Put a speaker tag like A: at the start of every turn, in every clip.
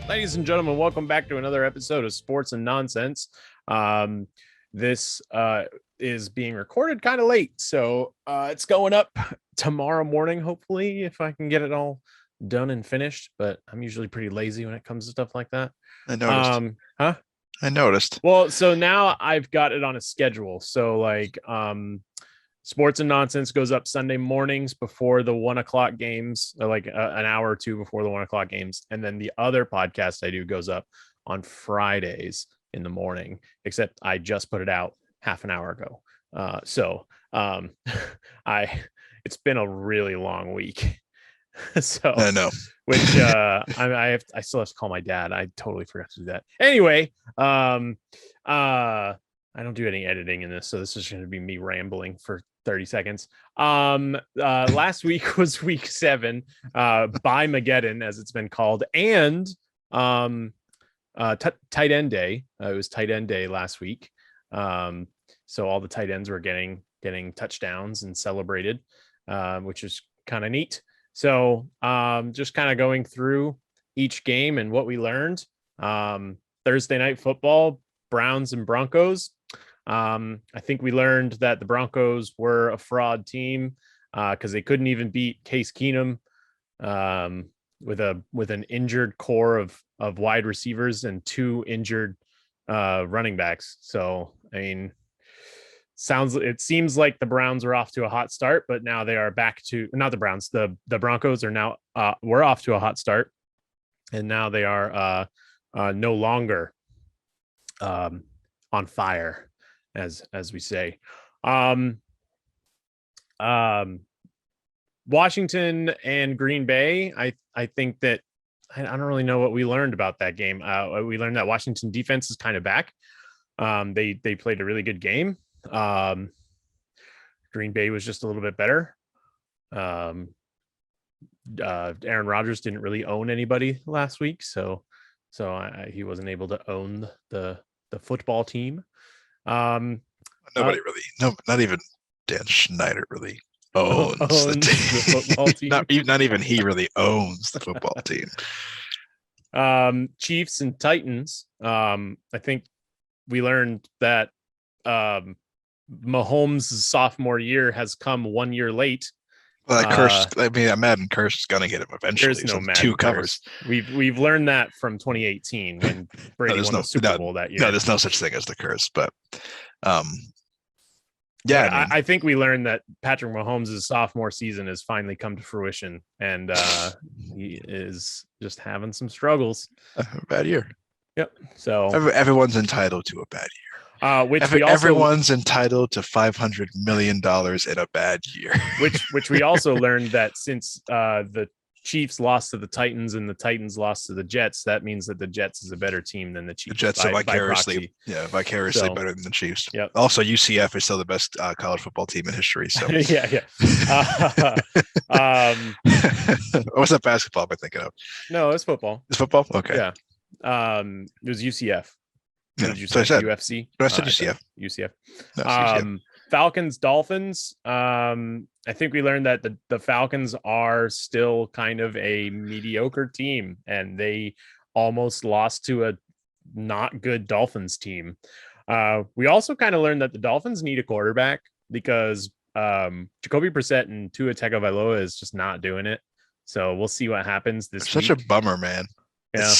A: Ladies and gentlemen, welcome back to another episode of Sports and Nonsense. This is being recorded kind of late, so it's going up tomorrow morning, hopefully, if I can get it all done and finished. But I'm usually pretty lazy when it comes to stuff like that.
B: I noticed.
A: Huh?
B: I noticed.
A: Well, so now I've got it on a schedule. So Sports and Nonsense goes up Sunday mornings before the 1:00 games, an hour or two before the 1:00 games. And then the other podcast I do goes up on Fridays in the morning, except I just put it out half an hour ago. It's been a really long week. So
B: I know.
A: which I still have to call my dad. I totally forgot to do that. Anyway, I don't do any editing in this, so this is going to be me rambling for 30 seconds. Last week was week 7, by Mageddon, as it's been called, and tight end day. It was tight end day last week. So all the tight ends were getting touchdowns and celebrated, which is kind of neat. So just kind of going through each game and what we learned. Thursday night football, Browns and Broncos. I think we learned that the Broncos were a fraud team because they couldn't even beat Case Keenum with an injured core of wide receivers and 2 injured running backs. So, I mean, it seems like the Browns are off to a hot start, but now they are back to not the Browns. The Broncos are now we're off to a hot start, and now they are no longer on fire, as we say. Washington and Green Bay. I think that I don't really know what we learned about that game. We learned that Washington defense is kind of back. They played a really good game. Green Bay was just a little bit better. Aaron Rodgers didn't really own anybody last week, so he wasn't able to own the football team.
B: Nobody really, not even Dan Schneider really owns the team.
A: The football team.
B: not even he really owns the football team.
A: Chiefs and Titans. I think we learned that Mahomes' sophomore year has come 1 year late.
B: Well, that curse. I mean, Madden curse is gonna get him eventually.
A: There's no Madden
B: 2 covers.
A: We've learned that from 2018 when Brady won the Super Bowl that year.
B: No, there's no such thing as the curse. But
A: I think we learned that Patrick Mahomes' sophomore season has finally come to fruition, and he is just having some struggles.
B: A bad year.
A: Yep. So
B: everyone's entitled to a bad year. Everyone's entitled to $500 million in a bad year.
A: which we also learned that since the Chiefs lost to the Titans and the Titans lost to the Jets, that means that the Jets is a better team than the Chiefs.
B: The Jets are vicariously better than the Chiefs.
A: Yep.
B: Also, UCF is still the best college football team in history. So
A: yeah.
B: What's that basketball I've been thinking of?
A: No, it's football.
B: It's football? Okay.
A: Yeah. It was UCF.
B: Yeah,
A: did you say UFC?
B: I said UCF.
A: UCF.
B: No, UCF.
A: Falcons, Dolphins. I think we learned that the Falcons are still kind of a mediocre team, and they almost lost to a not good Dolphins team. We also kind of learned that the Dolphins need a quarterback because Jacoby Brissett and Tua Tagovailoa is just not doing it. So we'll see what happens this week.
B: Such a bummer, man. Yeah,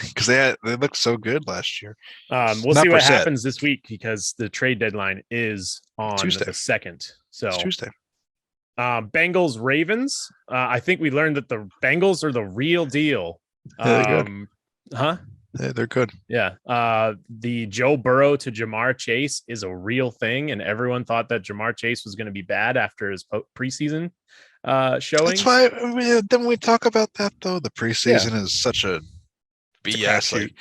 B: because they looked so good last year.
A: We'll see what happens this week because the trade deadline is on
B: Tuesday.
A: the 2nd. So
B: it's Tuesday.
A: Bengals Ravens. I think we learned that the Bengals are the real deal.
B: They're good.
A: Huh?
B: Yeah, they're good.
A: Yeah. The Joe Burrow to Jamar Chase is a real thing, and everyone thought that Jamar Chase was going to be bad after his preseason showing.
B: That's why then we talk about that though. The preseason is such a BS. Like,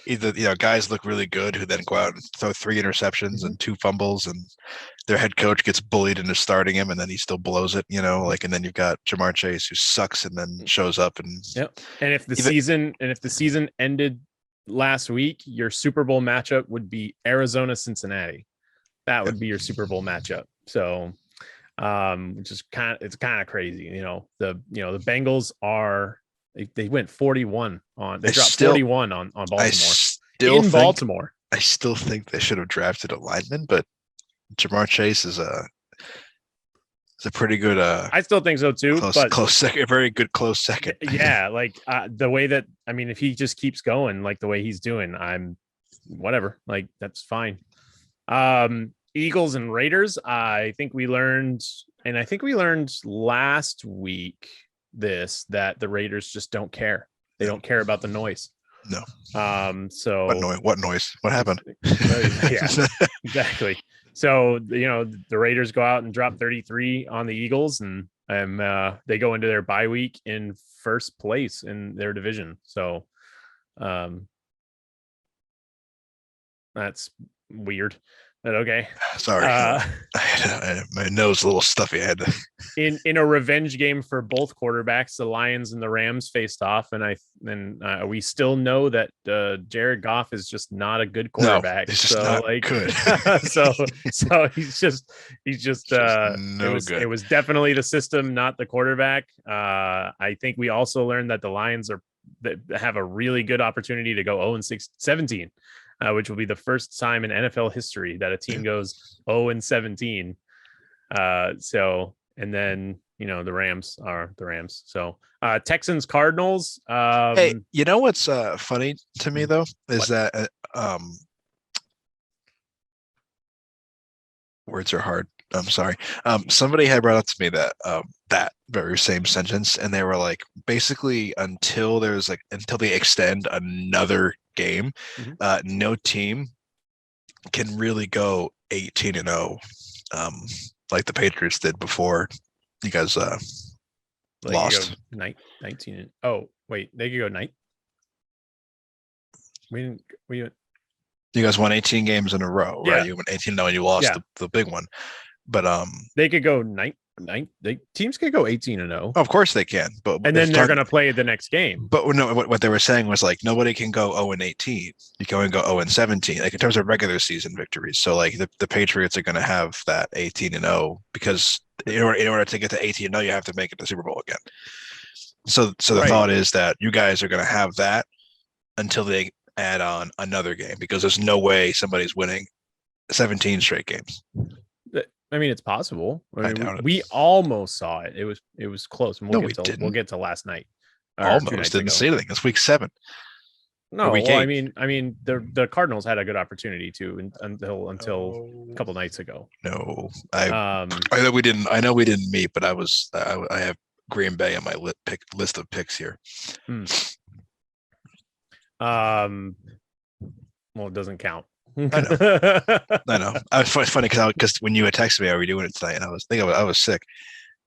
B: either guys look really good who then go out and throw 3 interceptions and 2 fumbles, and their head coach gets bullied into starting him, and then he still blows it. And then you've got Jamar Chase who sucks and then shows up and.
A: Yep. And if the season ended last week, your Super Bowl matchup would be Arizona Cincinnati. That would be your Super Bowl matchup. So, which is kind of crazy. The Bengals are They went 41 on. They dropped 41 on Baltimore in Baltimore.
B: I still think they should have drafted a lineman, but Jamar Chase is a pretty good.
A: I still think so too.
B: Close second, a very good close second.
A: Yeah, like the way that if he just keeps going like the way he's doing, I'm whatever. Like that's fine. Eagles and Raiders. I think we learned last week that the Raiders just don't care. They don't care about the noise.
B: No.
A: So
B: what noise? What happened?
A: Yeah, exactly. So the Raiders go out and drop 33 on the Eagles, and they go into their bye week in first place in their division. So that's weird. But okay.
B: Sorry. My nose a little stuffy. I had to.
A: In a revenge game for both quarterbacks, the Lions and the Rams faced off, and we still know that Jared Goff is just not a good quarterback.
B: No, he's just not good.
A: so he's just
B: no good.
A: It was definitely the system, not the quarterback. I think we also learned that the Lions have a really good opportunity to go 0-17. Which will be the first time in NFL history that a team goes 0-17. And then the Rams are the Rams. So Texans Cardinals.
B: Hey, you know what's funny to me though is that words are hard. I'm sorry. Somebody had brought up to me that that very same sentence, and they were like, basically until they extend another game, no team can really go 18-0, like the Patriots did before you guys lost.
A: 19. Oh wait, they could go 9. You
B: guys won 18 games in a row, right? You went 18-0 and you lost the big one. But
A: they could go 9. Teams could go 18-0.
B: Of course they can, but
A: and then they're going to play the next game.
B: But no, what they were saying was like nobody can go 0-18. You can only go 0-17, like in terms of regular season victories. So like the Patriots are going to have that 18-0 because in order to get to 18-0, you have to make it to the Super Bowl again. So the thought is that you guys are going to have that until they add on another game, because there's no way somebody's winning 17 straight games.
A: I mean, it's possible. We almost saw it. It was close. And we'll get to last night.
B: Almost didn't see anything. It's week 7.
A: No, well, I mean, the Cardinals had a good opportunity to until a couple nights ago.
B: No, I know we didn't. I know we didn't meet, but I have Green Bay on my list of picks here.
A: Well, it doesn't count.
B: I know. It's funny because when you had texted me, "Are we doing it tonight?" and I was sick.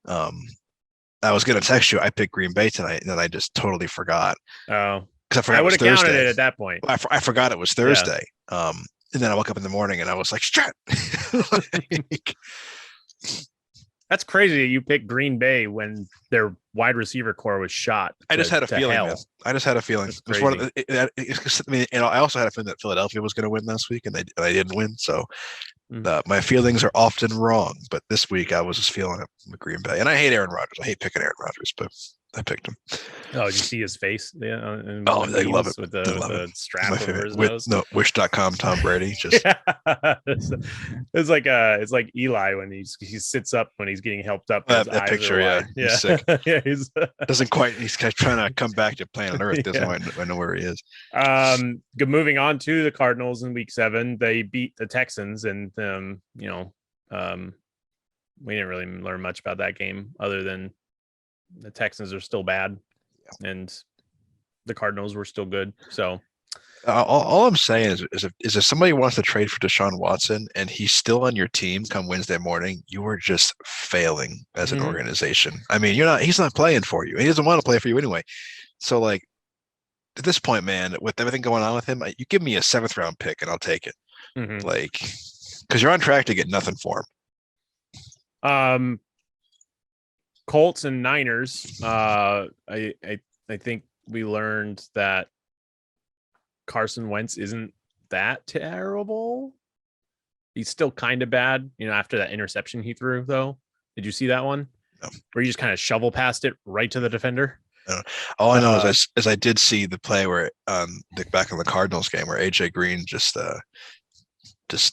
B: I was gonna text you. I picked Green Bay tonight, and then I just totally forgot.
A: Oh,
B: because I
A: would have counted it at that point.
B: I forgot it was Thursday. Yeah. And then I woke up in the morning and I was like, "Shit!"
A: That's crazy that you picked Green Bay when their wide receiver core was shot.
B: I just had a feeling. I just had a feeling. I also had a feeling that Philadelphia was going to win last week, and they didn't win. So my feelings are often wrong. But this week I was just feeling it with Green Bay, and I hate Aaron Rodgers. I hate picking Aaron Rodgers, but I picked him.
A: Oh, did you see his face? Yeah.
B: They love it
A: with the strap over his nose.
B: No, Wish.com Tom Brady. Just
A: it's like Eli when he sits up when he's getting helped up.
B: That picture, yeah.
A: He's
B: sick.
A: Yeah,
B: he's trying to come back to planet Earth. Doesn't know where he is.
A: Moving on to the Cardinals in week 7, they beat the Texans, and we didn't really learn much about that game other than the Texans are still bad and the Cardinals were still good. So
B: all I'm saying is if somebody wants to trade for Deshaun Watson and he's still on your team come Wednesday morning, you are just failing as an organization. I mean, he's not playing for you. He doesn't want to play for you anyway. So like at this point, man, with everything going on with him, you give me a 7th round pick and I'll take it. Like, because you're on track to get nothing for him.
A: Colts and Niners. I think we learned that Carson Wentz isn't that terrible. He's still kind of bad, after that interception he threw, though. Did you see that one?
B: No.
A: Where you just kind of shovel past it right to the defender?
B: All I know is I did see the play where back in the Cardinals game where AJ Green just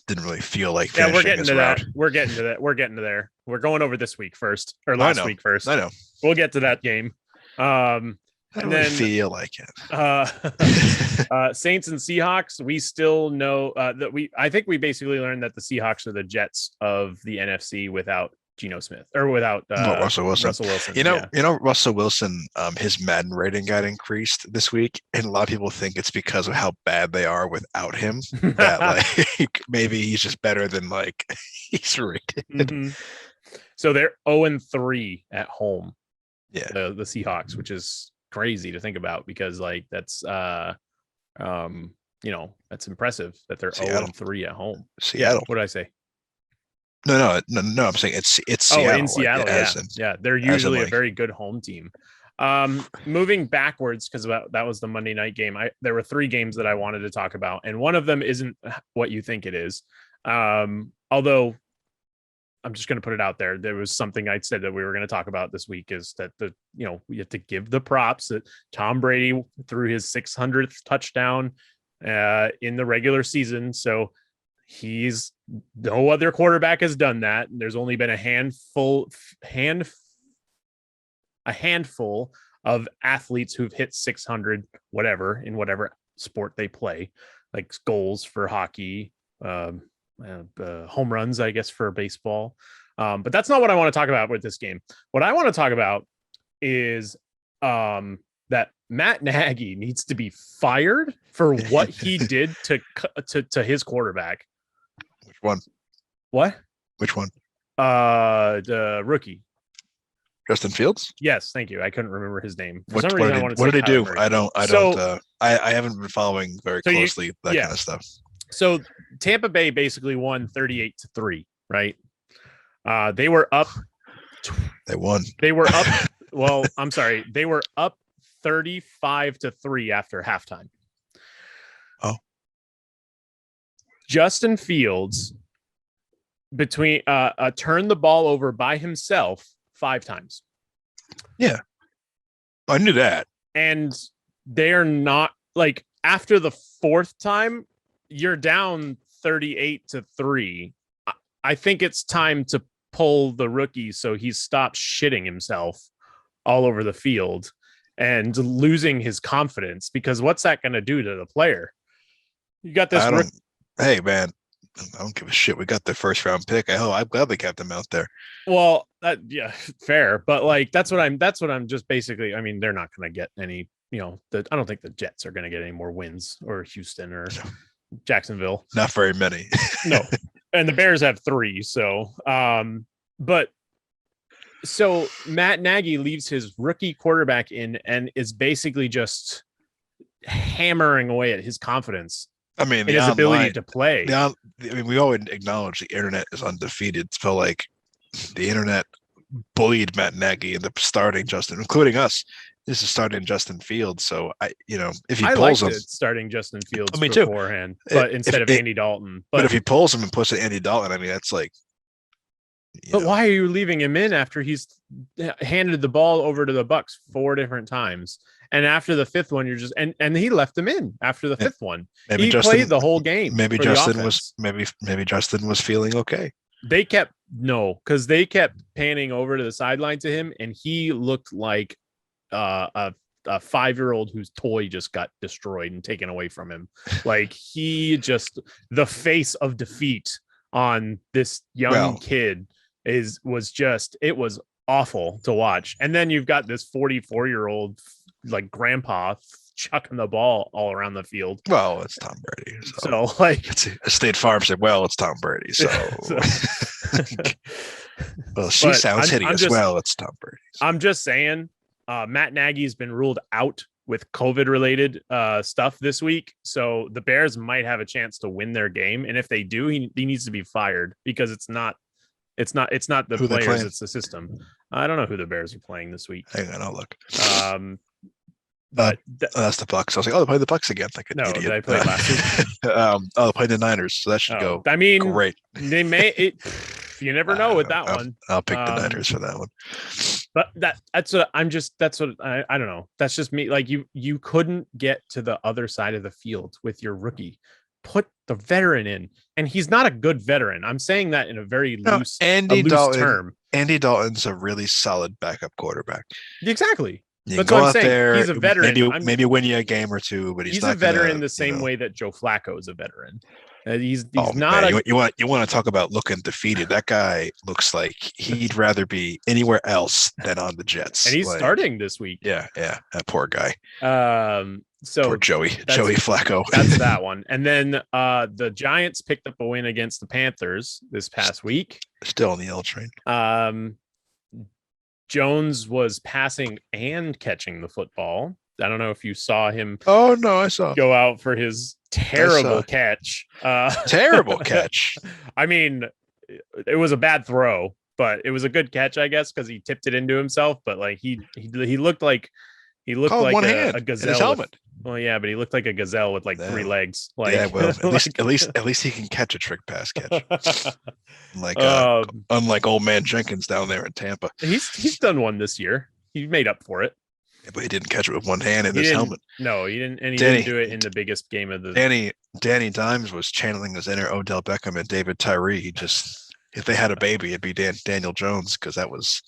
B: didn't really feel like finishing
A: we're getting
B: his
A: to
B: route.
A: that. We're getting to that. We're getting to there. We're going over this week first or last week first.
B: I know.
A: We'll get to that game.
B: I don't really feel like it.
A: Saints and Seahawks. We still know that I think we basically learned that the Seahawks are the Jets of the NFC without Geno Smith or without
B: Russell Wilson. You know, Russell Wilson, his Madden rating got increased this week, and a lot of people think it's because of how bad they are without him. That like maybe he's just better than like he's rated.
A: Mm-hmm. So they're 0-3 at home.
B: Yeah,
A: the Seahawks, which is crazy to think about because like that's that's impressive that they're 0-3 at home.
B: Seattle.
A: Yeah, what did I say?
B: No. I'm saying it's Seattle.
A: In Seattle, they're usually a very good home team. Moving backwards because that was the Monday night game. There were 3 games that I wanted to talk about, and one of them isn't what you think it is. Although I'm just going to put it out there. There was something I said that we were going to talk about this week is that we have to give the props that Tom Brady threw his 600th touchdown in the regular season. So no other quarterback has done that. There's only been a handful of athletes who've hit 600, whatever, in whatever sport they play, like goals for hockey, home runs, I guess, for baseball. But that's not what I want to talk about with this game. What I want to talk about is that Matt Nagy needs to be fired for what he did to his quarterback.
B: Which one?
A: What?
B: Which one?
A: The rookie.
B: Justin Fields?
A: Yes, thank you. I couldn't remember his name.
B: What did he do? I haven't been following very closely that kind of stuff.
A: So Tampa Bay basically won 38-3, right? They were up.
B: They won.
A: They were up. Well, I'm sorry. They were up 35-3 after halftime.
B: Oh.
A: Justin Fields turned the ball over by himself 5 times.
B: Yeah. I knew that.
A: And they're not like after the 4th time, you're down 38-3. I think it's time to pull the rookie so he stops shitting himself all over the field and losing his confidence, because what's that going to do to the player? You got this.
B: Hey, man, I don't give a shit. We got the 1st round pick. I'm glad they kept him out there.
A: Well, yeah, fair. But like, that's what I'm just basically, I mean, they're not going to get any, I don't think the Jets are going to get any more wins, or Houston or Jacksonville.
B: Not very many.
A: No. And the Bears have 3. So, so Matt Nagy leaves his rookie quarterback in and is basically just hammering away at his confidence.
B: I mean,
A: his ability to play.
B: We always acknowledge the internet is undefeated. So like the internet bullied Matt Nagy into starting including us. This is starting Justin Fields. So if he pulls him,
A: starting Justin Fields
B: beforehand,
A: but instead of Andy Dalton.
B: But if he pulls him and puts it Andy Dalton, I mean, that's like.
A: But why are you leaving him in after he's handed the ball over to the Bucs 4 different times? And after the 5th one, you're just and he left him in after the 5th one. He played the whole game.
B: Maybe Justin was feeling okay.
A: They kept panning over to the sideline to him, and he looked like a 5-year-old whose toy just got destroyed and taken away from him. Like the face of defeat on this young kid was awful to watch. And then you've got this 44-year-old like grandpa chucking the ball all around the field.
B: Well, it's Tom Brady.
A: So like
B: it's a State Farm said, well, it's Tom Brady. So well, she sounds hideous. Well, it's Tom Brady. So.
A: I'm just saying, Matt Nagy's been ruled out with COVID-related stuff this week, so the Bears might have a chance to win their game. And if they do, he needs to be fired, because it's not the players, it's the system. I don't know who the Bears are playing this week.
B: Hang on, I'll look.
A: But
B: that's the Bucs. I was like, oh, they played the Bucs again. Like an idiot.
A: They played last week.
B: They played the Niners, so that should go.
A: I mean,
B: great.
A: They may. You never know with that one.
B: I'll pick the Niners for that one.
A: But that's what I don't know. That's just me. Like you couldn't get to the other side of the field with your rookie. Put the veteran in, and he's not a good veteran. I'm saying that in a very loose term.
B: Andy Dalton's a really solid backup quarterback.
A: Exactly.
B: You
A: That's
B: can
A: what
B: go
A: I'm
B: out
A: saying.
B: there,
A: He's a veteran.
B: maybe win you a game or two, but he's not
A: a veteran
B: gonna,
A: the same way that Joe Flacco is a veteran. He's
B: oh,
A: not.
B: Man, you want to talk about looking defeated? That guy looks like he'd rather be anywhere else than on the Jets.
A: And he's starting this week.
B: Yeah, that poor guy.
A: So
B: poor Joey Flacco.
A: That's that one. And then the Giants picked up a win against the Panthers this past week.
B: Still on the L train.
A: Jones was passing and catching the football. I don't know if you saw him.
B: Oh no, I saw
A: go out for his terrible catch.
B: Terrible catch.
A: I mean, it was a bad throw, but it was a good catch, I guess, because he tipped it into himself. But like he looked like a gazelle.
B: In his helmet.
A: Well, yeah, but he looked like a gazelle with like 3 legs. Like,
B: yeah, well, at least he can catch a trick pass catch. Like unlike old man Jenkins down there in Tampa.
A: He's done one this year. He made up for it.
B: Yeah, but he didn't catch it with one hand in his helmet.
A: No, he didn't, and he didn't do it in the biggest game of the.
B: Danny Dimes was channeling his inner Odell Beckham and David Tyree. He just, if they had a baby, it'd be Daniel Jones, because that was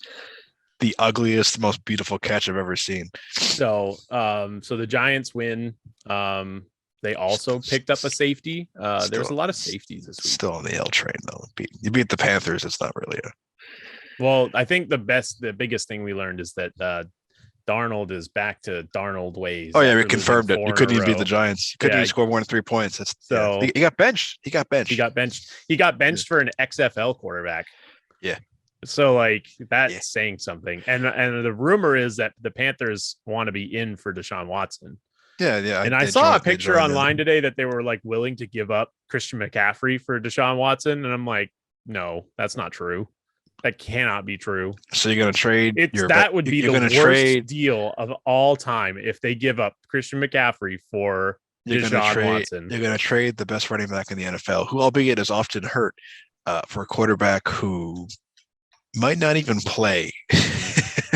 B: the ugliest, most beautiful catch I've ever seen.
A: So the Giants win. They also picked up a safety. There's a lot of safeties this week.
B: Still on the L train though. You beat the Panthers. It's not really
A: Well, I think the biggest thing we learned is that Darnold is back to Darnold ways.
B: Oh yeah, we confirmed it. You couldn't even beat the Giants. You couldn't even score more than 3 points. He got benched. He got benched for an XFL quarterback. Yeah.
A: So like that's saying something. And the rumor is that the Panthers want to be in for Deshaun Watson.
B: Yeah.
A: And I saw a picture online today that they were like willing to give up Christian McCaffrey for Deshaun Watson, and I'm like, no, that's not true. That cannot be true.
B: So you're going to trade?
A: That would be the worst deal of all time if they give up Christian McCaffrey for Deshaun Watson.
B: You're going to trade the best running back in the NFL, who, albeit is often hurt, for a quarterback who might not even play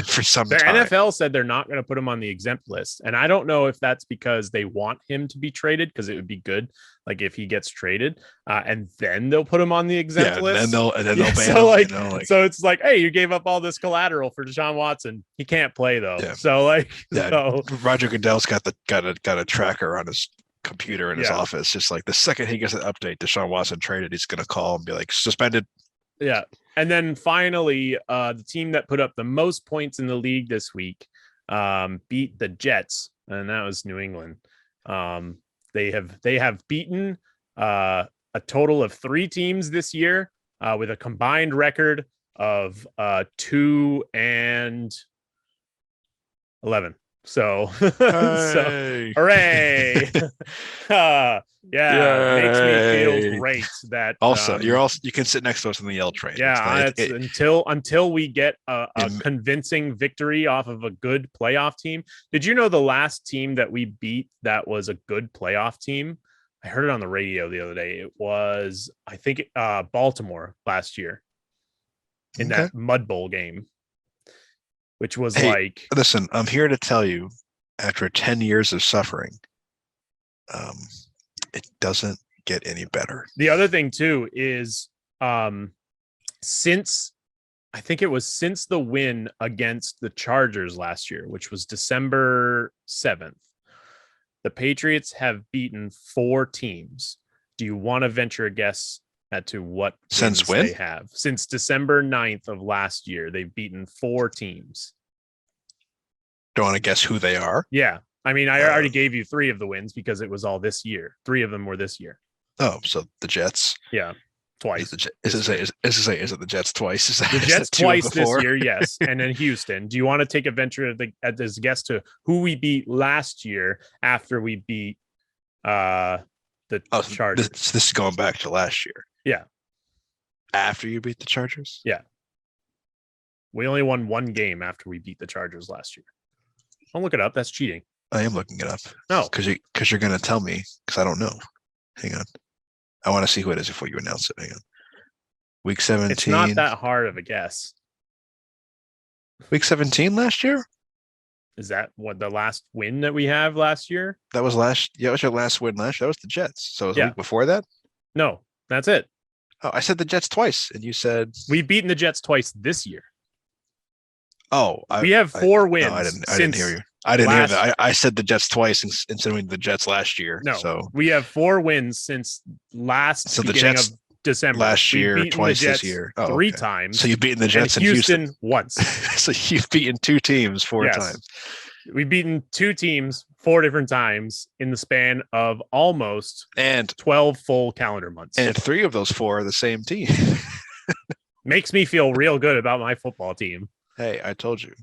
B: for some time.
A: The NFL said they're not going to put him on the exempt list. And I don't know if that's because they want him to be traded, because it would be good, like if he gets traded, and then they'll put him on the exempt list.
B: And then they'll ban him.
A: So it's like, hey, you gave up all this collateral for Deshaun Watson. He can't play though. Yeah. So
B: Roger Goodell's got a tracker on his computer in his office. Just like the second he gets an update, Deshaun Watson traded, he's going to call and be like, suspended.
A: Yeah. And then finally, the team that put up the most points in the league this week beat the Jets, and that was New England. They have beaten a total of 3 teams this year with a combined record of 2-11. So, hooray! It makes me feel great that
B: also you can sit next to us on the L train.
A: Yeah, until we get a convincing victory off of a good playoff team. Did you know the last team that we beat that was a good playoff team? I heard it on the radio the other day. It was, I think, Baltimore last year in that Mud Bowl game. Which was
B: listen, I'm here to tell you, after 10 years of suffering, it doesn't get any better.
A: The other thing too is, since the win against the Chargers last year, which was December 7th, the Patriots have beaten 4 teams. Do you want to venture a guess to what
B: since when
A: they have? Since December 9th of last year, they've beaten 4 teams.
B: Don't want to guess who they are?
A: Yeah. I mean, I already gave you 3 of the wins because it was all this year. 3 of them were this year.
B: Oh, so the Jets.
A: Yeah. Twice.
B: Is it the Jets twice?
A: The Jets twice this year, yes. And then Houston. Do you want to take a venture at this guess to who we beat last year after we beat the Chargers?
B: This is going back to last year.
A: Yeah.
B: After you beat the Chargers?
A: Yeah. We only won 1 game after we beat the Chargers last year. Don't look it up. That's cheating.
B: I am looking it up.
A: No.
B: Because you're going to tell me, because I don't know. Hang on. I want to see who it is before you announce it. Hang on. Week 17.
A: It's not that hard of a guess.
B: Week 17 last year?
A: Is that what the last win that we have last year?
B: That was last. Yeah, it was your last win last year. That was the Jets. So it was a week before that?
A: No, that's it.
B: Oh, I said the Jets twice, and you said
A: we've beaten the Jets twice this year.
B: Oh,
A: we have 4 wins.
B: No, I didn't hear you. I didn't hear that. I said the Jets twice instead of the Jets last year.
A: No,
B: so
A: we have 4 wins since last. So the Jets of December
B: last year, twice this year,
A: 3 times.
B: So you've beaten the Jets
A: and Houston once.
B: So you've beaten 2 teams 4 times.
A: We've beaten 2 teams 4 different times in the span of almost 12 full calendar months.
B: And 3 of those 4 are the same team.
A: Makes me feel real good about my football team.
B: Hey, I told you,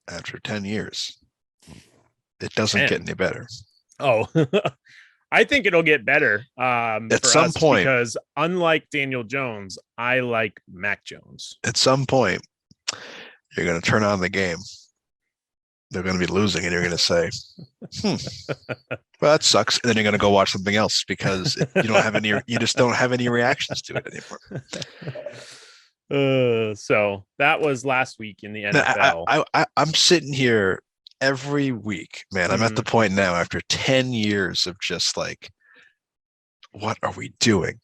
B: after 10 years, it doesn't get any better.
A: Oh, I think it'll get better
B: at some point.
A: Because unlike Daniel Jones, I like Mac Jones.
B: At some point, you're going to turn on the game. They're going to be losing, and you're going to say, well, that sucks. And then you're going to go watch something else because you just don't have any reactions to it
A: anymore. So that was last week in the NFL.
B: I'm sitting here every week, man. I'm at the point now after 10 years of just like, what are we doing?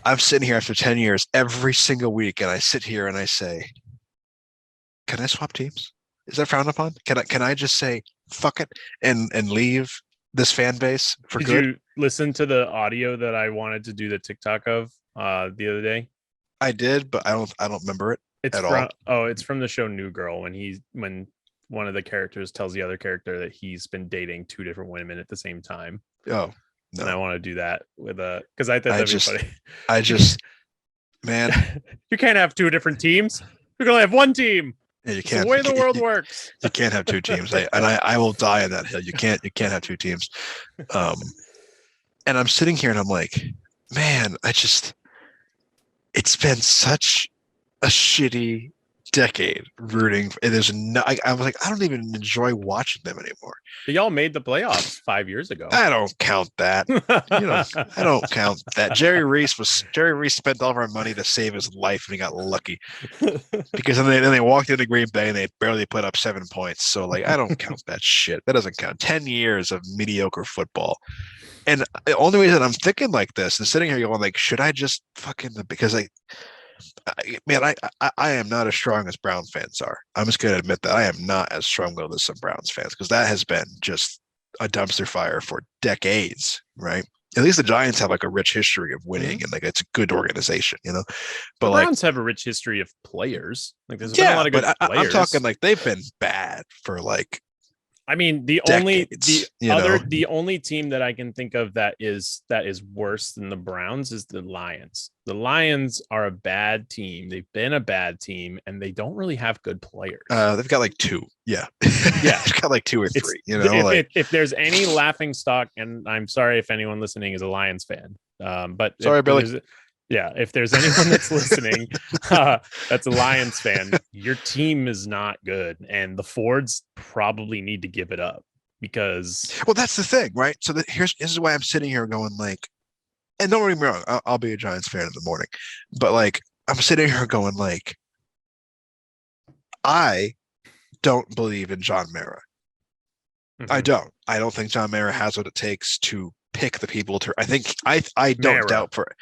B: I'm sitting here after 10 years every single week, and I sit here and I say, can I swap teams? Is that frowned upon? Can I just say fuck it and leave this fan base for good?
A: Did you listen to the audio that I wanted to do the TikTok of the other day?
B: I did, but I don't remember it at all.
A: Oh, it's from the show New Girl when one of the characters tells the other character that he's been dating 2 different women at the same time.
B: Oh, no.
A: And I want to do that with because I thought that'd be funny.
B: I just, man,
A: you can't have 2 different teams. You can only have 1 team.
B: Yeah, you can't.
A: It's the way the world works.
B: You can't have 2 teams. I will die on that hill. You can't have 2 teams. And I'm sitting here and I'm like, man, it's been such a shitty decade rooting. I was like, I don't even enjoy watching them anymore.
A: But y'all made the playoffs 5 years ago.
B: I don't count that. I don't count that. Jerry Reese spent all of our money to save his life, and he got lucky because then they walked into Green Bay and they barely put up 7 points. So like, I don't count that shit. That doesn't count. 10 years of mediocre football. And the only reason I'm thinking like this and sitting here going like, should I just because I am not as strong as Browns fans are. I'm just going to admit that I am not as strong-willed as some Browns fans because that has been just a dumpster fire for decades, right? At least the Giants have like a rich history of winning and like it's a good organization, But
A: the Browns have a rich history of players. Like there's been a lot of good players.
B: I'm talking like they've been bad for like.
A: I mean, the only team that I can think of that is worse than the Browns is the Lions. The Lions are a bad team. They've been a bad team, and they don't really have good players.
B: They've got like 2. Yeah. They've got like 2 or 3.
A: If there's any laughing stock, and I'm sorry if anyone listening is a Lions fan, but
B: sorry, Billy.
A: Yeah, if there's anyone that's listening that's a Lions fan, your team is not good, and the Fords probably need to give it up because.
B: Well, that's the thing, right? So this is why I'm sitting here going like, and don't get me wrong, I'll be a Giants fan in the morning, but like I'm sitting here going like, I don't believe in John Mara. Mm-hmm. I don't think John Mara has what it takes to pick the people to. I think I don't doubt for it.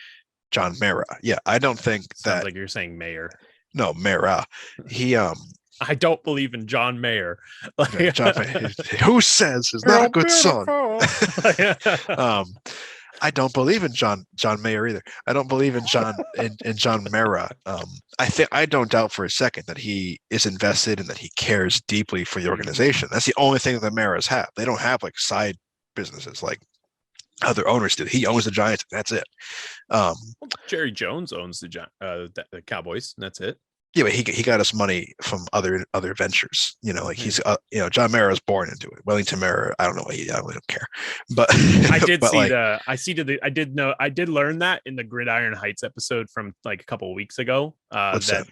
B: John Mara. Yeah, I don't think
A: Sounds like you're saying mayor.
B: No, Mara. He
A: I don't believe in John Mayer.
B: Who says he's not a good son? I don't believe in John Mayer either. I don't believe in John Mara. I don't doubt for a second that he is invested and that he cares deeply for the organization. That's the only thing that Maras have. They don't have like side businesses like other owners do. He owns the Giants. And that's it.
A: Jerry Jones owns the Cowboys. And that's it.
B: Yeah, but he got us money from other ventures. He's John Mara was born into it. Wellington Mara, I don't know. I don't care. But
A: I did I did learn that in the Gridiron Heights episode from like a couple of weeks ago. John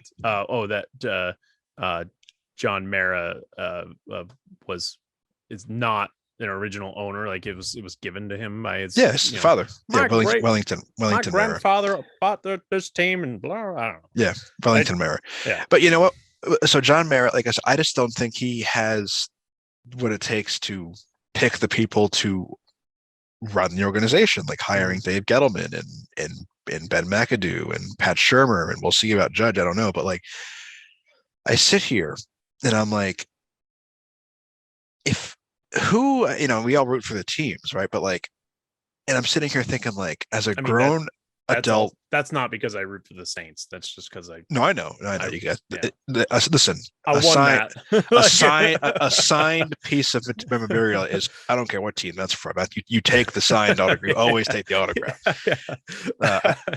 A: Mara is not an original owner. Like it was given to him by his
B: father. Yeah, Wellington
A: my grandfather bought this team and blah. I don't know.
B: Yeah, Wellington Mara.
A: Yeah,
B: but you know what? So John Mara, like I said, I just don't think he has what it takes to pick the people to run the organization, like hiring Dave Gettleman and Ben McAdoo and Pat Shermer, and we'll see about Judge. I don't know, but like I sit here and I'm like, if who we all root for the teams, right? But like, and I'm sitting here thinking like, as a grown adult,
A: that's not because I root for the Saints. That's just because I
B: know you got listen.
A: I won that.
B: A signed piece of memorabilia is, I don't care what team that's from. You take the signed autograph. You always take the autograph.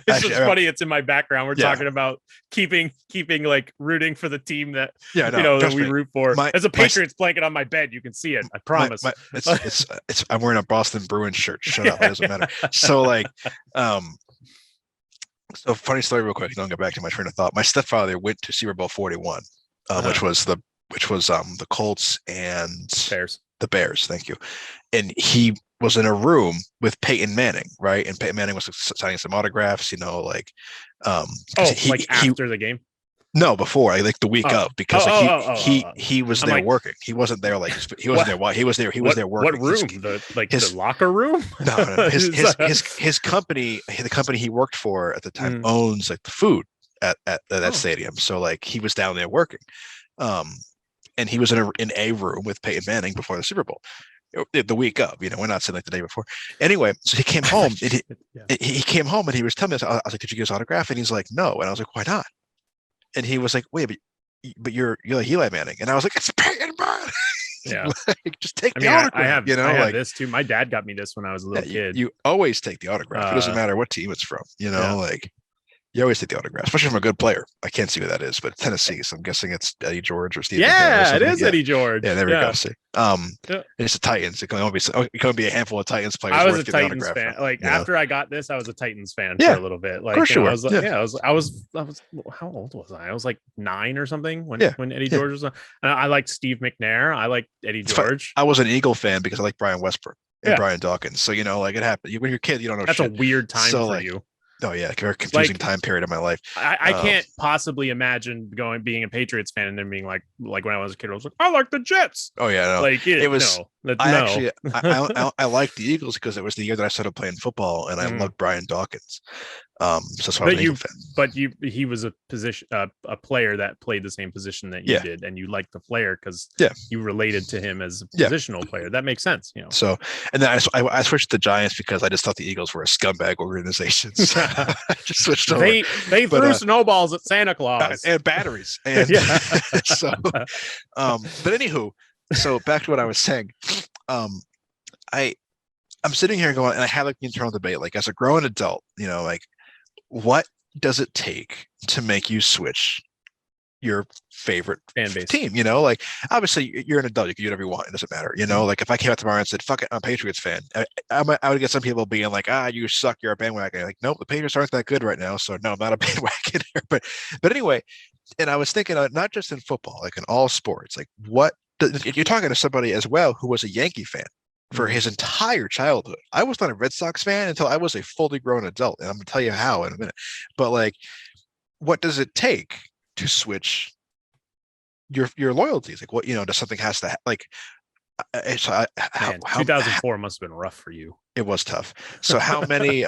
A: It's just funny. It's in my background. We're talking about keeping like rooting for the team that that we root for. There's a Patriots blanket on my bed. You can see it. I promise.
B: It's I'm wearing a Boston Bruins shirt. Shut up. It doesn't matter. So like, so funny story real quick. Don't get back to my train of thought. My stepfather went to Super Bowl 41, which was the Colts and
A: Bears.
B: The Bears, thank you. And he was in a room with Peyton Manning, right? And Peyton Manning was signing some autographs, like
A: after the game.
B: No, before, like the week of, because he was there working. He wasn't there like he wasn't there. He was there. He was there working.
A: What room? The locker room?
B: No. His company, the company he worked for at the time, owns like the food at that stadium. So like he was down there working, and he was in a room with Peyton Manning before the Super Bowl. The week of, we're not saying like the day before. Anyway, so he came home. He came home and he was telling me, I was like, "Did you get his autograph?" And he's like, "No." And I was like, "Why not?" And he was like, "Wait, but you're like Eli Manning." And I was like, "It's Peyton Manning."
A: Yeah.
B: Like, just take the autograph.
A: I have this too. My dad got me this when I was a little kid.
B: You always take the autograph. It doesn't matter what team it's from. Like you always take the autograph, especially from a good player. I can't see who that is, but Tennessee. So I'm guessing it's Eddie George or Steve.
A: Yeah, it is Eddie George.
B: Yeah, there we go. See, it's the Titans. It can only be a handful of Titans players.
A: I was a Titans fan. Like after I got this, I was a Titans fan for a little bit. Like, of course I was. How old was I? I was like 9 or something when Eddie George was on. I liked Steve McNair. I liked Eddie George.
B: I was an Eagle fan because I like Brian Westbrook and Brian Dawkins. So like it happened. When you're a kid, you don't know.
A: That's a weird time for you.
B: Oh yeah, a very confusing time period of my life.
A: I can't possibly imagine being a Patriots fan and then being like when I was a kid, I was like, I like the Jets.
B: Oh yeah, no.
A: Like it was.
B: I liked the Eagles because it was the year that I started playing football, and I loved Brian Dawkins. So that's why I was an Eagle fan.
A: But he was a player that played the same position that you did, and you liked the player because you related to him as a positional player. That makes sense,
B: So, and then I switched to the Giants because I just thought the Eagles were a scumbag organization. So I just switched over.
A: They threw snowballs at Santa Claus
B: and batteries, and so. But anywho, so back to what I was saying. I'm sitting here going, and I had like the internal debate, like as a grown adult, like what does it take to make you switch your favorite fan base team? Like obviously you're an adult, you can do whatever you want, it doesn't matter. Like if I came out tomorrow and said, "Fuck it, I'm a Patriots fan," I would get some people being like, "You suck, you're a bandwagon." Like, nope, the Patriots aren't that good right now, so no, I'm not a bandwagon. but anyway, and I was thinking not just in football, like in all sports, like you're talking to somebody as well who was a Yankee fan for his entire childhood. I was not a Red Sox fan until I was a fully grown adult, and I'm gonna tell you how in a minute. But like, what does it take to switch your loyalties? Like, what does something has to like? So
A: 2004 must have been rough for you.
B: It was tough. So how many?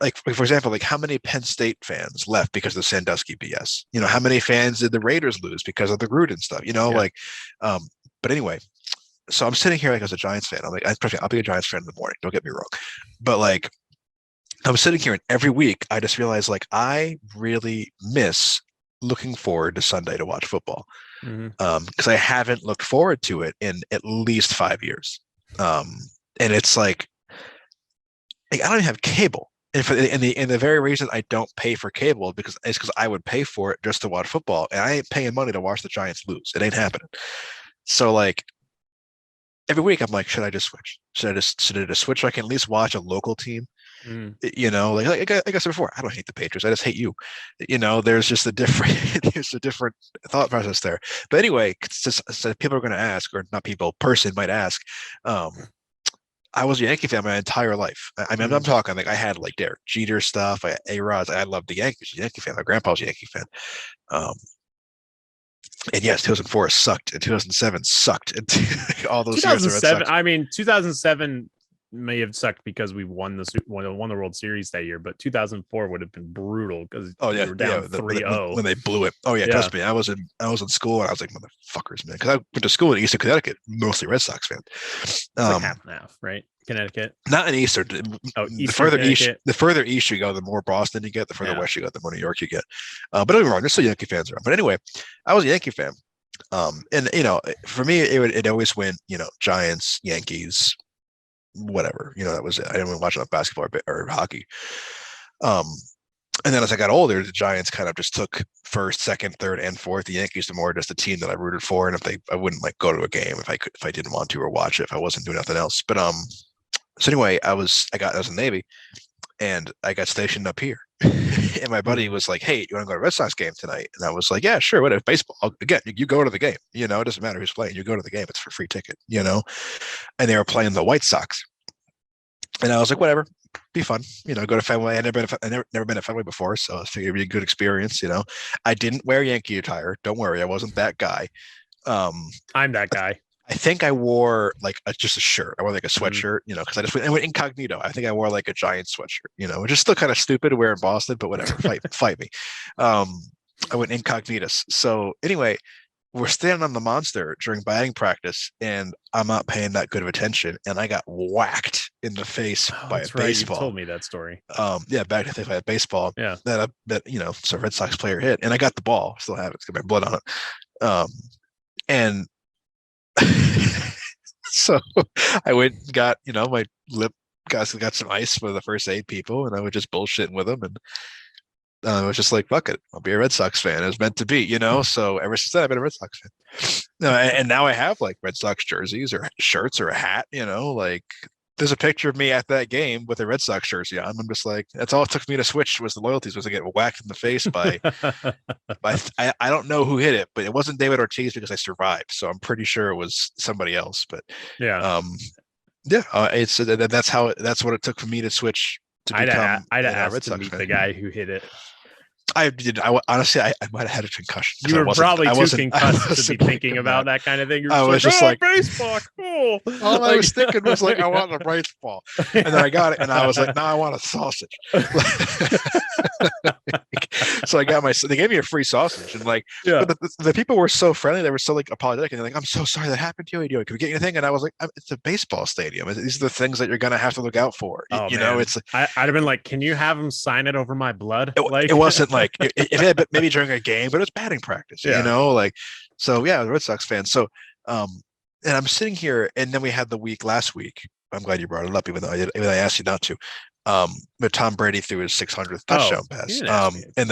B: Like for example, like how many Penn State fans left because of the Sandusky BS? How many fans did the Raiders lose because of the Gruden stuff? Like, but anyway. So I'm sitting here like as a Giants fan. I'm like, I'll be a Giants fan in the morning. Don't get me wrong, but like, I'm sitting here and every week I just realize like I really miss looking forward to Sunday to watch football, because I haven't looked forward to it in at least 5 years, and it's like I don't even have cable. And the very reason I don't pay for cable because I would pay for it just to watch football, and I ain't paying money to watch the Giants lose. It ain't happening. So like. Every week I'm like, should I just switch? Should I just switch so I can at least watch a local team? Like I said before, I don't hate the Patriots. I just hate you. There's just a different thought process there. But anyway, so people are going to ask, or not people, person might ask. I was a Yankee fan my entire life. I mean, I'm talking like I had like Derek Jeter stuff. A-Rod. I loved the Yankees. Yankee fan. My grandpa was a Yankee fan. And yes, 2004 sucked, and 2007 sucked, and all those years.
A: 2007. I mean, 2007 may have sucked because we won the World Series that year, but 2004 would have been brutal because we were down 3-0
B: when they blew it. Oh yeah, trust me, I was in school and I was like, motherfuckers, man, because I went to school in Eastern Connecticut, mostly Red Sox fan.
A: It's like half and half, right? Connecticut,
B: not in Eastern. The further east you go, the more Boston you get. The further west you go, the more New York you get. But don't get me wrong, there's still Yankee fans around. But anyway, I was a Yankee fan. And for me, it always went, Giants, Yankees, whatever, that was it. I didn't really watch enough basketball or hockey. And then as I got older, the Giants kind of just took first, second, third, and fourth. The Yankees were more just a team that I rooted for, and I wouldn't like go to a game if I didn't want to, or watch it if I wasn't doing nothing else. But so anyway, I was in the Navy, and I got stationed up here. And my buddy was like, "Hey, you want to go to a Red Sox game tonight?" And I was like, "Yeah, sure. Whatever. Baseball. Again, you go to the game. It doesn't matter who's playing. You go to the game. It's for free ticket. And they were playing the White Sox. And I was like, whatever, be fun. Go to Fenway. I'd never been at Fenway before, so I figured it'd be a good experience. I didn't wear Yankee attire. Don't worry, I wasn't that guy.
A: I'm that guy.
B: I think I wore like just a shirt. I wore like a sweatshirt, because I went incognito. I think I wore like a giant sweatshirt, which is still kind of stupid to wear in Boston, but whatever. Fight me. I went incognito. So anyway, we're standing on the monster during batting practice, and I'm not paying that good of attention, and I got whacked in the face by a baseball.
A: You told me that story.
B: Back to by a baseball.
A: Yeah.
B: That so a Red Sox player hit, and I got the ball. Still have it. It's got my blood on it. And so I went and got, my lip got some ice for the first aid people, and I was just bullshitting with them, and I was just like, fuck it, I'll be a Red Sox fan. It was meant to be, so ever since then I've been a Red Sox fan. And now I have like Red Sox jerseys or shirts or a hat, like there's a picture of me at that game with a Red Sox jersey on. I'm just like, that's all it took me to switch was the loyalties, was to get whacked in the face by I don't know who hit it, but it wasn't David Ortiz because I survived. So I'm pretty sure it was somebody else. But that's what it took for me to switch. I'd have asked to meet
A: the guy who hit it.
B: I did. Honestly, I might have had a concussion.
A: You were probably too concussed to be thinking about that kind of thing.
B: I was just like,
A: baseball, cool.
B: All I was thinking was like, I want a baseball, and then I got it, and I was like, no, I want a sausage. So I got they gave me a free sausage, and but the people were so friendly. They were so like apologetic, and they're like, I'm so sorry that happened to you. Can we get you anything? And I was like, it's a baseball stadium. These are the things that you're gonna have to look out for. It's.
A: I'd have been like, can you have him sign it over my blood?
B: It wasn't like it had maybe during a game, but it was batting practice. So yeah, I was a Red Sox fan. So and I'm sitting here, and then we had the week last week. I'm glad you brought it up, even though I asked you not to. But Tom Brady threw his 600th touchdown pass. And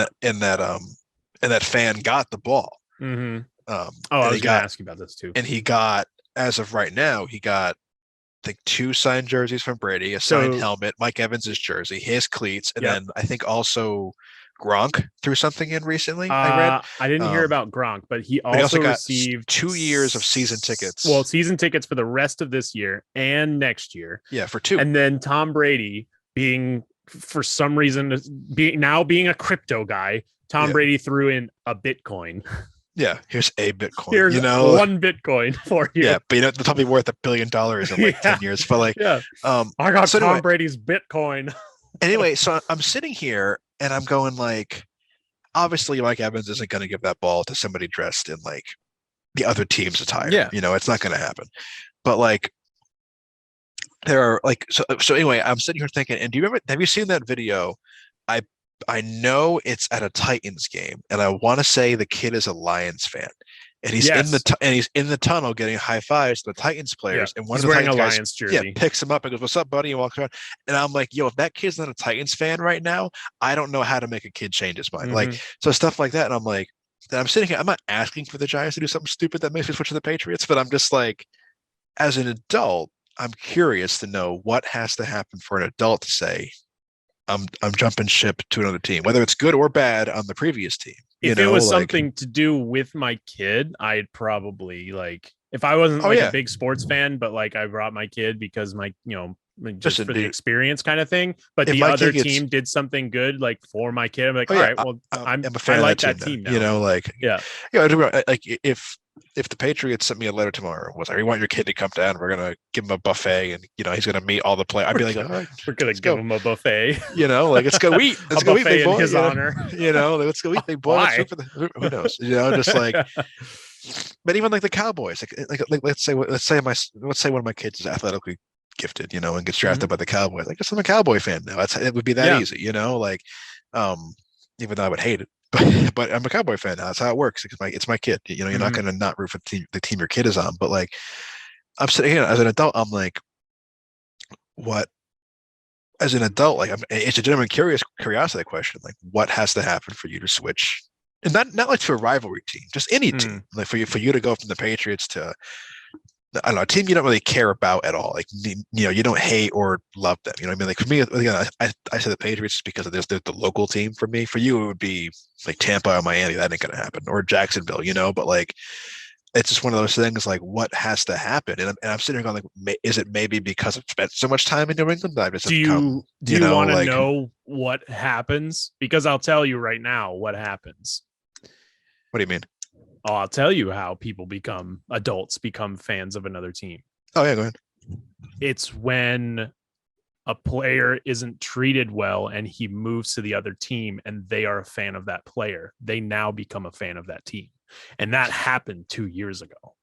B: that fan got the ball.
A: Mm-hmm. I was going to ask you about this too.
B: And he got, as of right now, I think 2 signed jerseys from Brady, a signed helmet, Mike Evans' jersey, his cleats, and then I think also Gronk threw something in recently. I read.
A: I didn't hear about Gronk, but he also got received
B: 2 years of season tickets.
A: Well, season tickets for the rest of this year and next year.
B: Yeah, for 2.
A: And then Tom Brady, being for some reason being a crypto guy, Tom Brady threw in a Bitcoin.
B: Yeah, here's a Bitcoin.
A: Here's one Bitcoin for you.
B: Yeah, but it's probably worth $1 billion in like 10 years. But like,
A: I got Tom Brady's Bitcoin.
B: Anyway, so I'm sitting here and I'm going like, obviously Mike Evans isn't going to give that ball to somebody dressed in like the other team's attire.
A: Yeah,
B: it's not going to happen. But like, there are like so anyway, I'm sitting here thinking, and have you seen that video? I know it's at a Titans game, and I want to say the kid is a Lions fan, and he's in the tunnel getting high fives to the Titans players, and
A: he's wearing a Lions jersey.
B: Picks him up and goes, "What's up, buddy?" and walks around, and I'm like, "Yo, if that kid's not a Titans fan right now, I don't know how to make a kid change his mind." Mm-hmm. Like, so stuff like that, and I'm like, I'm sitting here, I'm not asking for the Giants to do something stupid that makes me switch to the Patriots, but I'm just like, as an adult, I'm curious to know what has to happen for an adult to say, I'm jumping ship to another team, whether it's good or bad on the previous team.
A: If it was something to do with my kid, I'd probably like, if I wasn't a big sports fan, but like I brought my kid because my just for the experience kind of thing. But the other team did something good, like for my kid. I'm like, all right, well, I'm a fan of that team now.
B: You know, like,
A: yeah,
B: like if the Patriots sent me a letter tomorrow, was like, we want your kid to come down, we're gonna give him a buffet, and he's gonna meet all the players. I'd be like,
A: we're gonna give him a buffet.
B: Like, let's go eat. Let's go eat, big boy.
A: In his honor.
B: Like, let's go eat, big boy.
A: Why?
B: Who knows? Just like. But even like the Cowboys, like let's say one of my kids is athletically gifted, and gets drafted by the Cowboys. Like, just I'm a Cowboy fan now. It would be that easy, like, even though I would hate it, but I'm a Cowboy fan now. That's how it works. It's my kid. You're not going to not root for the team your kid is on. But like, I'm sitting here as an adult. I'm like, what? As an adult, like, it's a genuine curiosity question. Like, what has to happen for you to switch? And not like to a rivalry team, just any team. Like for you to go from the Patriots to, I don't know, a team you don't really care about at all. Like, you don't hate or love them. You know what I mean? Like, for me, again, I say the Patriots because they're the local team for me. For you, it would be like Tampa or Miami. That ain't gonna happen. Or Jacksonville. But like, it's just one of those things. Like, what has to happen? And I'm sitting here going, like, is it maybe because I've spent so much time in New England that I've just
A: do you want to know what happens? Because I'll tell you right now what happens.
B: What do you mean?
A: Oh, I'll tell you how people become fans of another team.
B: Oh, yeah, go ahead.
A: It's when a player isn't treated well and he moves to the other team and they are a fan of that player. They now become a fan of that team. And that happened 2 years ago.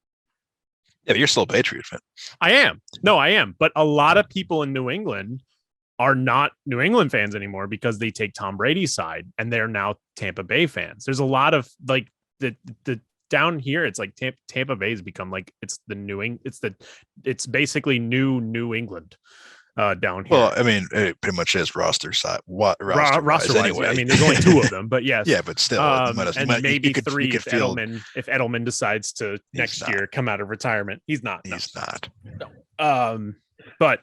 B: Yeah, but you're still a Patriot fan.
A: I am. No, I am. But a lot of people in New England are not New England fans anymore because they take Tom Brady's side and they're now Tampa Bay fans. There's a lot of like the down here. It's like Tampa Bay has become like it's basically New England down here.
B: Well, I mean, it pretty much is roster size. Roster anyway.
A: Yeah. I mean, there's only 2 of them, but yes.
B: Yeah, but still,
A: maybe 3 if Edelman decides to next year come out of retirement. He's not. No. But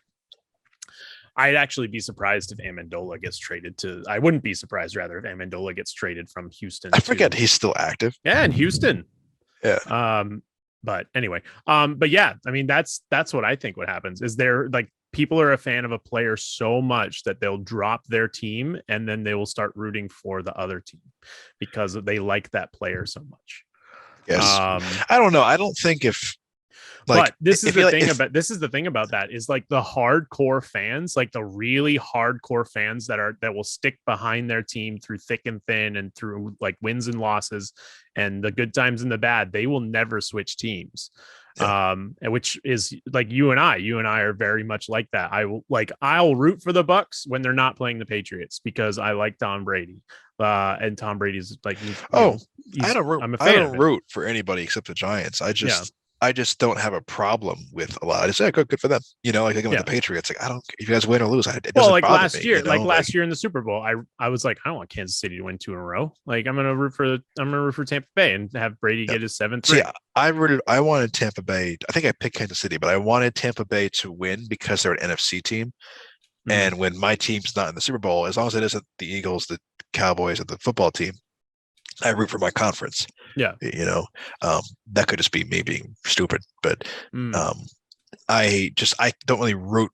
A: I'd actually be surprised if Amendola gets traded to. I wouldn't be surprised, rather, if Amendola gets traded from Houston.
B: I forget he's still active.
A: Yeah, in Houston.
B: Yeah.
A: But anyway, but yeah, I mean, that's what I think. What happens is they're like people are a fan of a player so much that they'll drop their team and then they will start rooting for the other team because they like that player so much.
B: Yes. I don't know. I don't think if.
A: Like, but this is the thing about that is like the hardcore fans, like the really hardcore fans that will stick behind their team through thick and thin and through like wins and losses and the good times and the bad. They will never switch teams. Yeah. Which is like you and I are very much like that. I'll root for the Bucks when they're not playing the Patriots because I like Tom Brady. And Tom Brady's like,
B: I don't root for anybody except the Giants. I just don't have a problem with a lot. I just say, good for them. Like with the Patriots. Like, I don't. If you guys win or lose, it doesn't
A: like
B: bother
A: last
B: me,
A: year, last year in the Super Bowl, I was like, I don't want Kansas City to win 2 in a row. Like, I'm gonna root for Tampa Bay and have Brady get his 7th.
B: See, I wanted Tampa Bay. I think I picked Kansas City, but I wanted Tampa Bay to win because they're an NFC team. Mm-hmm. And when my team's not in the Super Bowl, as long as it isn't the Eagles, the Cowboys, or the football team, I root for my conference.
A: Yeah.
B: That could just be me being stupid, but I don't really root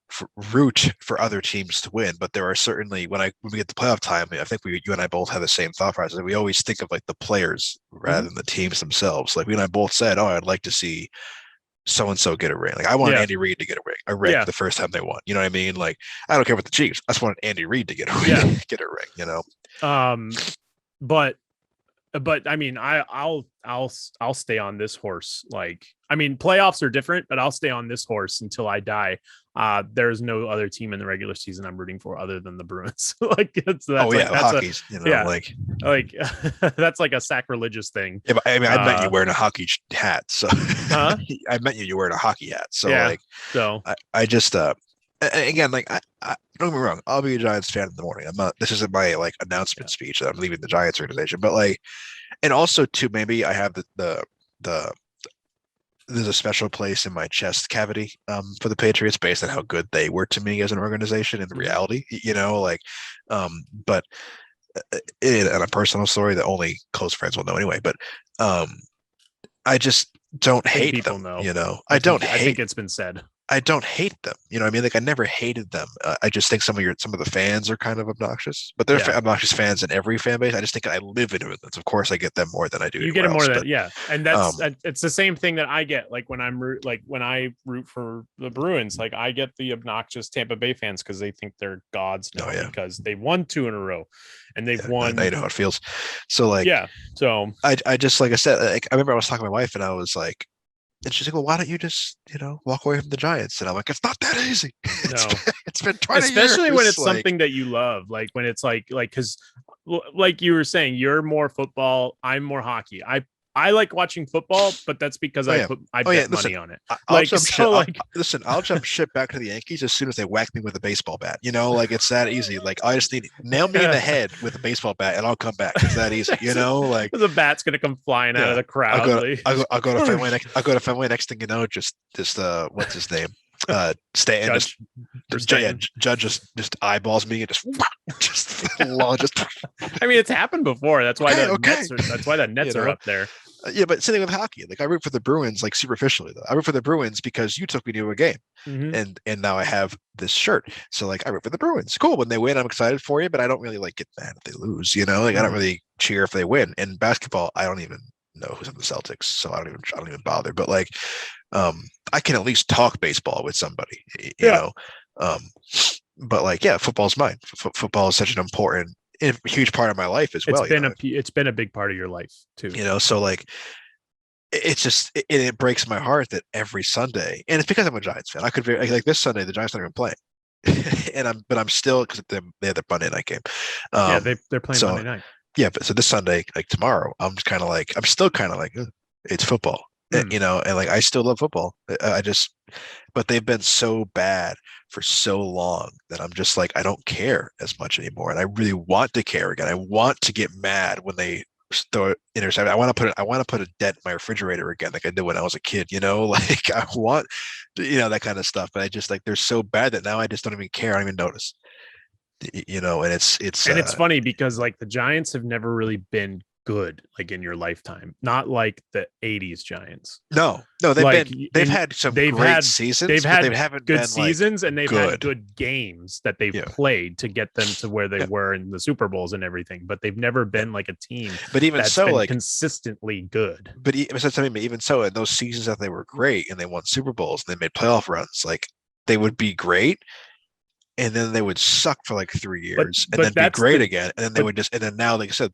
B: for other teams to win, but there are certainly when we get to playoff time, I think you and I both have the same thought process. We always think of like the players rather than the teams themselves. Like we and I both said, I'd like to see so-and-so get a ring. Like I wanted Andy Reid to get a ring the first time they won. You know what I mean? Like I don't care about the Chiefs. I just wanted Andy Reid to get a ring, get a ring,
A: But I mean, I'll stay on this horse. Like, I mean, playoffs are different, but I'll stay on this horse until I die. There's no other team in the regular season I'm rooting for other than the Bruins. Like,
B: hockey's,
A: like that's like a sacrilegious thing.
B: Yeah, but, I mean, I met you wearing a hockey hat, so I met you wearing a hockey hat. So I just again, like I don't get me wrong, I'll be a Giants fan in the morning. I'm not. This isn't my like announcement speech that I'm leaving the Giants organization, but like, and also too, maybe I have the there's a special place in my chest cavity for the Patriots based on how good they were to me as an organization in reality, but in a personal story that only close friends will know anyway. But I just don't hate them. I don't hate.
A: I think it's been said.
B: I don't hate them. You know what I mean? Like I never hated them. I just think some of the fans are kind of obnoxious, but they're obnoxious fans in every fan base. I just think I live in it. Of course, I get them more than I do.
A: You get it more than and that's
B: um,
A: it's the same thing that I get. Like when when I root for the Bruins, like I get the obnoxious Tampa Bay fans because they think they're gods now because they've won 2 in a row, and they've won.
B: I know how it feels. So like,
A: so
B: I just like I said, like I remember I was talking to my wife and I was like. And she's like, well, why don't you just, walk away from the Giants? And I'm like, it's not that easy. It's been 20
A: especially
B: years.
A: when it's something that you love, like when it's like, because like you were saying, you're more football. I'm more hockey. I like watching football, but that's because I bet money on it.
B: I'll jump ship back to the Yankees as soon as they whack me with a baseball bat. Like it's that easy. Like I just need nail me in the head with a baseball bat, and I'll come back. It's that easy. Like
A: the bat's gonna come flying out of the crowd.
B: I'll go to Fenway next. I'll go to Fenway next thing you know. Just what's his name? Stanton. Judge just eyeballs me and just
A: I mean, it's happened before. That's why the nets are up there.
B: Yeah, but same thing with hockey. Like I root for the Bruins, like superficially though. I root for the Bruins because you took me to a game, and now I have this shirt. So like I root for the Bruins. Cool. When they win, I'm excited for you, but I don't really like get mad if they lose. Like I don't really cheer if they win. And basketball, I don't even know who's on the Celtics, so I don't even bother. But like, I can at least talk baseball with somebody. You know. But like, football's mine. Football is such an important. A huge part of my life as well.
A: It's been a big part of your life too.
B: So like it's just it breaks my heart that every Sunday, and it's because I'm a Giants fan. I could like this Sunday the Giants aren't even playing, but I'm still because they had their Monday night game.
A: They're playing Monday night.
B: Yeah, but so this Sunday, like tomorrow, I'm still kind of like it's football, and like I still love football. But they've been so bad for so long that I'm just like, I don't care as much anymore. And I really want to care again. I want to get mad when they throw intercept. I want to put a dent in my refrigerator again, like I did when I was a kid, like I want, that kind of stuff. But I just like, they're so bad that now I just don't even care. I don't even notice, and it's
A: funny because like the Giants have never really been good like in your lifetime, not like the 80s Giants.
B: No, they've had some great seasons.
A: They haven't good
B: been
A: seasons, and they've had good games that they've played to get them to where they were in the Super Bowls and everything. But they've never been like a team.
B: But even
A: that's
B: so,
A: been
B: like
A: consistently good.
B: But even so, in those seasons that they were great and they won Super Bowls and they made playoff runs, like they would be great. And then they would suck for like 3 years, and then be great again. And then they would and then now, like I said,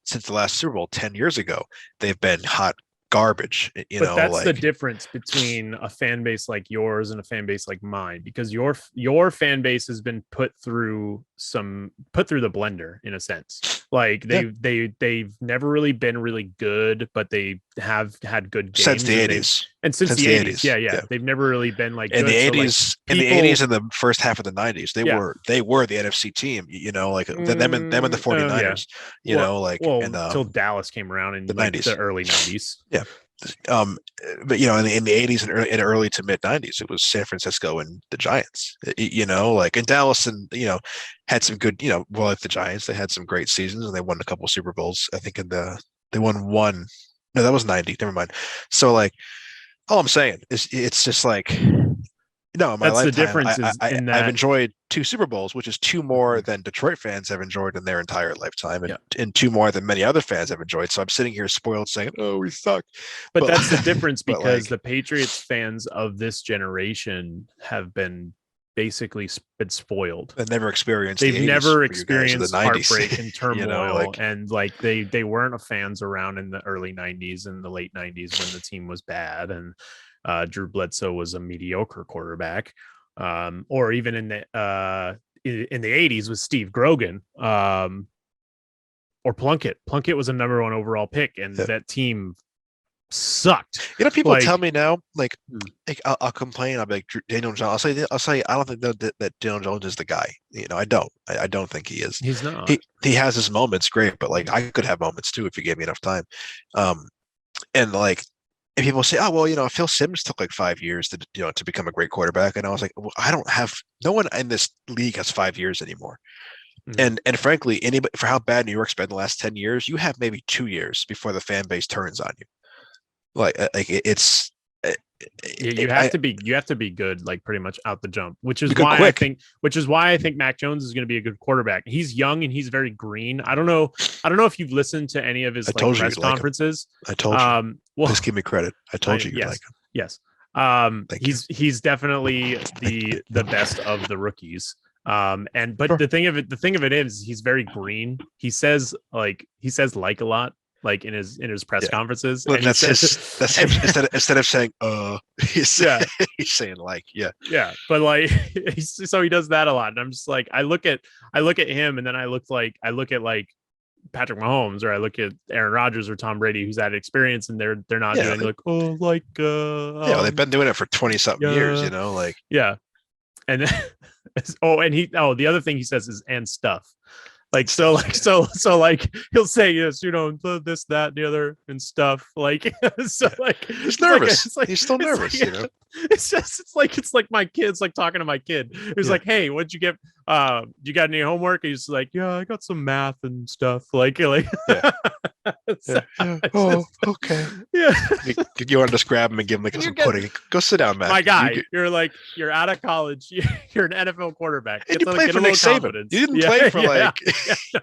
B: since the last Super Bowl 10 years ago, they've been hot garbage.
A: That's the difference between a fan base like yours and a fan base like mine, because your fan base has been put through the blender in a sense. Like they've never really been really good, but they have had good games
B: since the 80s.
A: And since the 80s, they've never really been like
B: in
A: good.
B: the 80s. In the 80s and the first half of the 90s, they were the NFC team. Like them and the 49ers.
A: Until Dallas came around in the 90s, the early 90s.
B: Yeah. But in the 80s and early to mid 90s, it was San Francisco and the Giants. And Dallas and had some good, like the Giants, they had some great seasons and they won a couple Super Bowls. I think they won one. No, that was 90. Never mind. So like, all I'm saying is it's just like, in my lifetime, the difference I've enjoyed 2 Super Bowls, which is 2 more than Detroit fans have enjoyed in their entire lifetime, and 2 more than many other fans have enjoyed. So I'm sitting here spoiled saying, "Oh, we suck."
A: But that's the difference because the Patriots fans of this generation have been basically been spoiled.
B: They've never experienced.
A: They've never experienced heartbreak and turmoil, and like they weren't fans around in the early 90s and the late 90s when the team was bad and Drew Bledsoe was a mediocre quarterback, or even in the 80s with Steve Grogan, or Plunkett. Plunkett was a number 1 overall pick, and that team sucked.
B: People tell me now, like I'll complain. I'll be like Daniel Jones. I'll say I don't think that Daniel Jones is the guy. I don't think he is.
A: He's not.
B: He has his moments, great, but like I could have moments too if you gave me enough time. And like. And people say, "Oh, well, Phil Simms took like 5 years to become a great quarterback." And I was like, well, no one in this league has 5 years anymore. Mm-hmm. And frankly, anybody for how bad New York's been the last 10 years, you have maybe 2 years before the fan base turns on you. Like it's
A: You have to be good, like pretty much out the jump, which is why I think Mac Jones is going to be a good quarterback. He's young and he's very green. I don't know if you've listened to any of his press conferences.
B: I told you. Well, please give me credit. I told you you'd like him.
A: Yes. He's definitely the best of the rookies. But the thing of it is he's very green. He says like a lot, like in his press conferences.
B: Well, that's him instead of saying he's saying like
A: but like so he does that a lot, and I'm just like I look at him, and then I look at like Patrick Mahomes, or I look at Aaron Rodgers or Tom Brady, who's had experience, and they're not doing
B: they've been doing it for 20 something years, and
A: then the other thing he says is and stuff. Like so he'll say yes, this, that, and the other and stuff. Like so like
B: he's nervous. He's still nervous,
A: It's like my kid's like talking to my kid. He's like, hey, what'd you get? You got any homework? He's like, yeah, I got some math and stuff. Okay.
B: Yeah. You want to just grab him and give him some pudding? Go sit down, Matt.
A: My guy, you're out of college. You're an NFL quarterback.
B: And you play for Nick Saban. You didn't play for you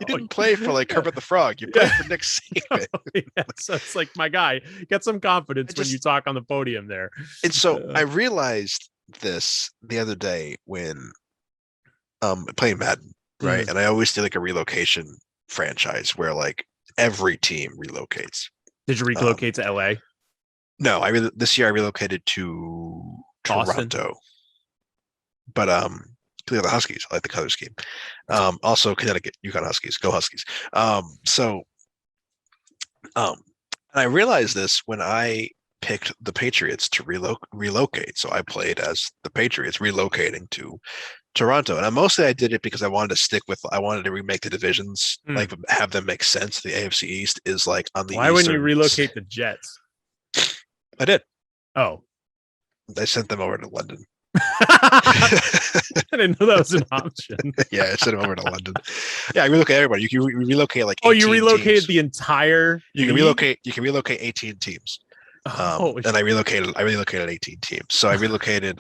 B: didn't play for like Kermit the Frog. You played for Nick Saban.
A: So it's like, my guy, get some confidence when you talk on the podium there.
B: And so I realized this the other day when playing Madden, right? And I always do like a relocation franchise where like every team relocates.
A: Did you relocate to LA?
B: No, this year I relocated to
A: Boston?
B: Toronto. But the Huskies, I like the color scheme. Also Connecticut, UConn Huskies, go Huskies. And I realized this when I picked the Patriots to relocate. So I played as the Patriots relocating to Toronto, and I did it because I wanted to remake the divisions, like have them make sense. The AFC East is like on the.
A: Why wouldn't you relocate the Jets?
B: I did.
A: Oh,
B: I sent them over to London.
A: I didn't know that was an option.
B: Yeah, I sent them over to London. Yeah, I relocate everybody. You can relocate like.
A: You relocated teams. The entire.
B: You can relocate. You can relocate 18 teams. And I relocated 18 teams. So I relocated.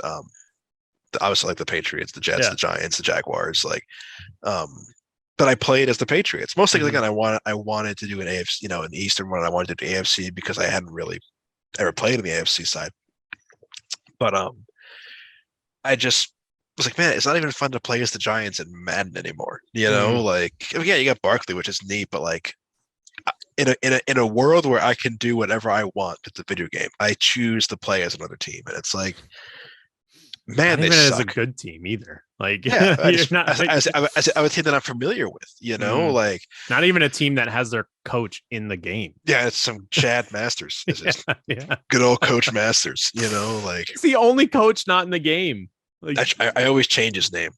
B: Obviously, like the Patriots, the Jets, the Giants, the Jaguars, but I played as the Patriots. Mostly because again, I wanted to do an AFC, an Eastern one. I wanted to do AFC because I hadn't really ever played in the AFC side. But I just was like, man, it's not even fun to play as the Giants in Madden anymore. You got Barkley, which is neat, but like in a world where I can do whatever I want with the video game, I choose to play as another team, and it's like. Man,
A: not
B: even
A: as a good team either. Like,
B: as a team that I'm familiar with, like
A: not even a team that has their coach in the game.
B: Yeah, it's some Chad Masters. Good old Coach Masters. Like
A: it's the only coach not in the game. Like,
B: I always change his name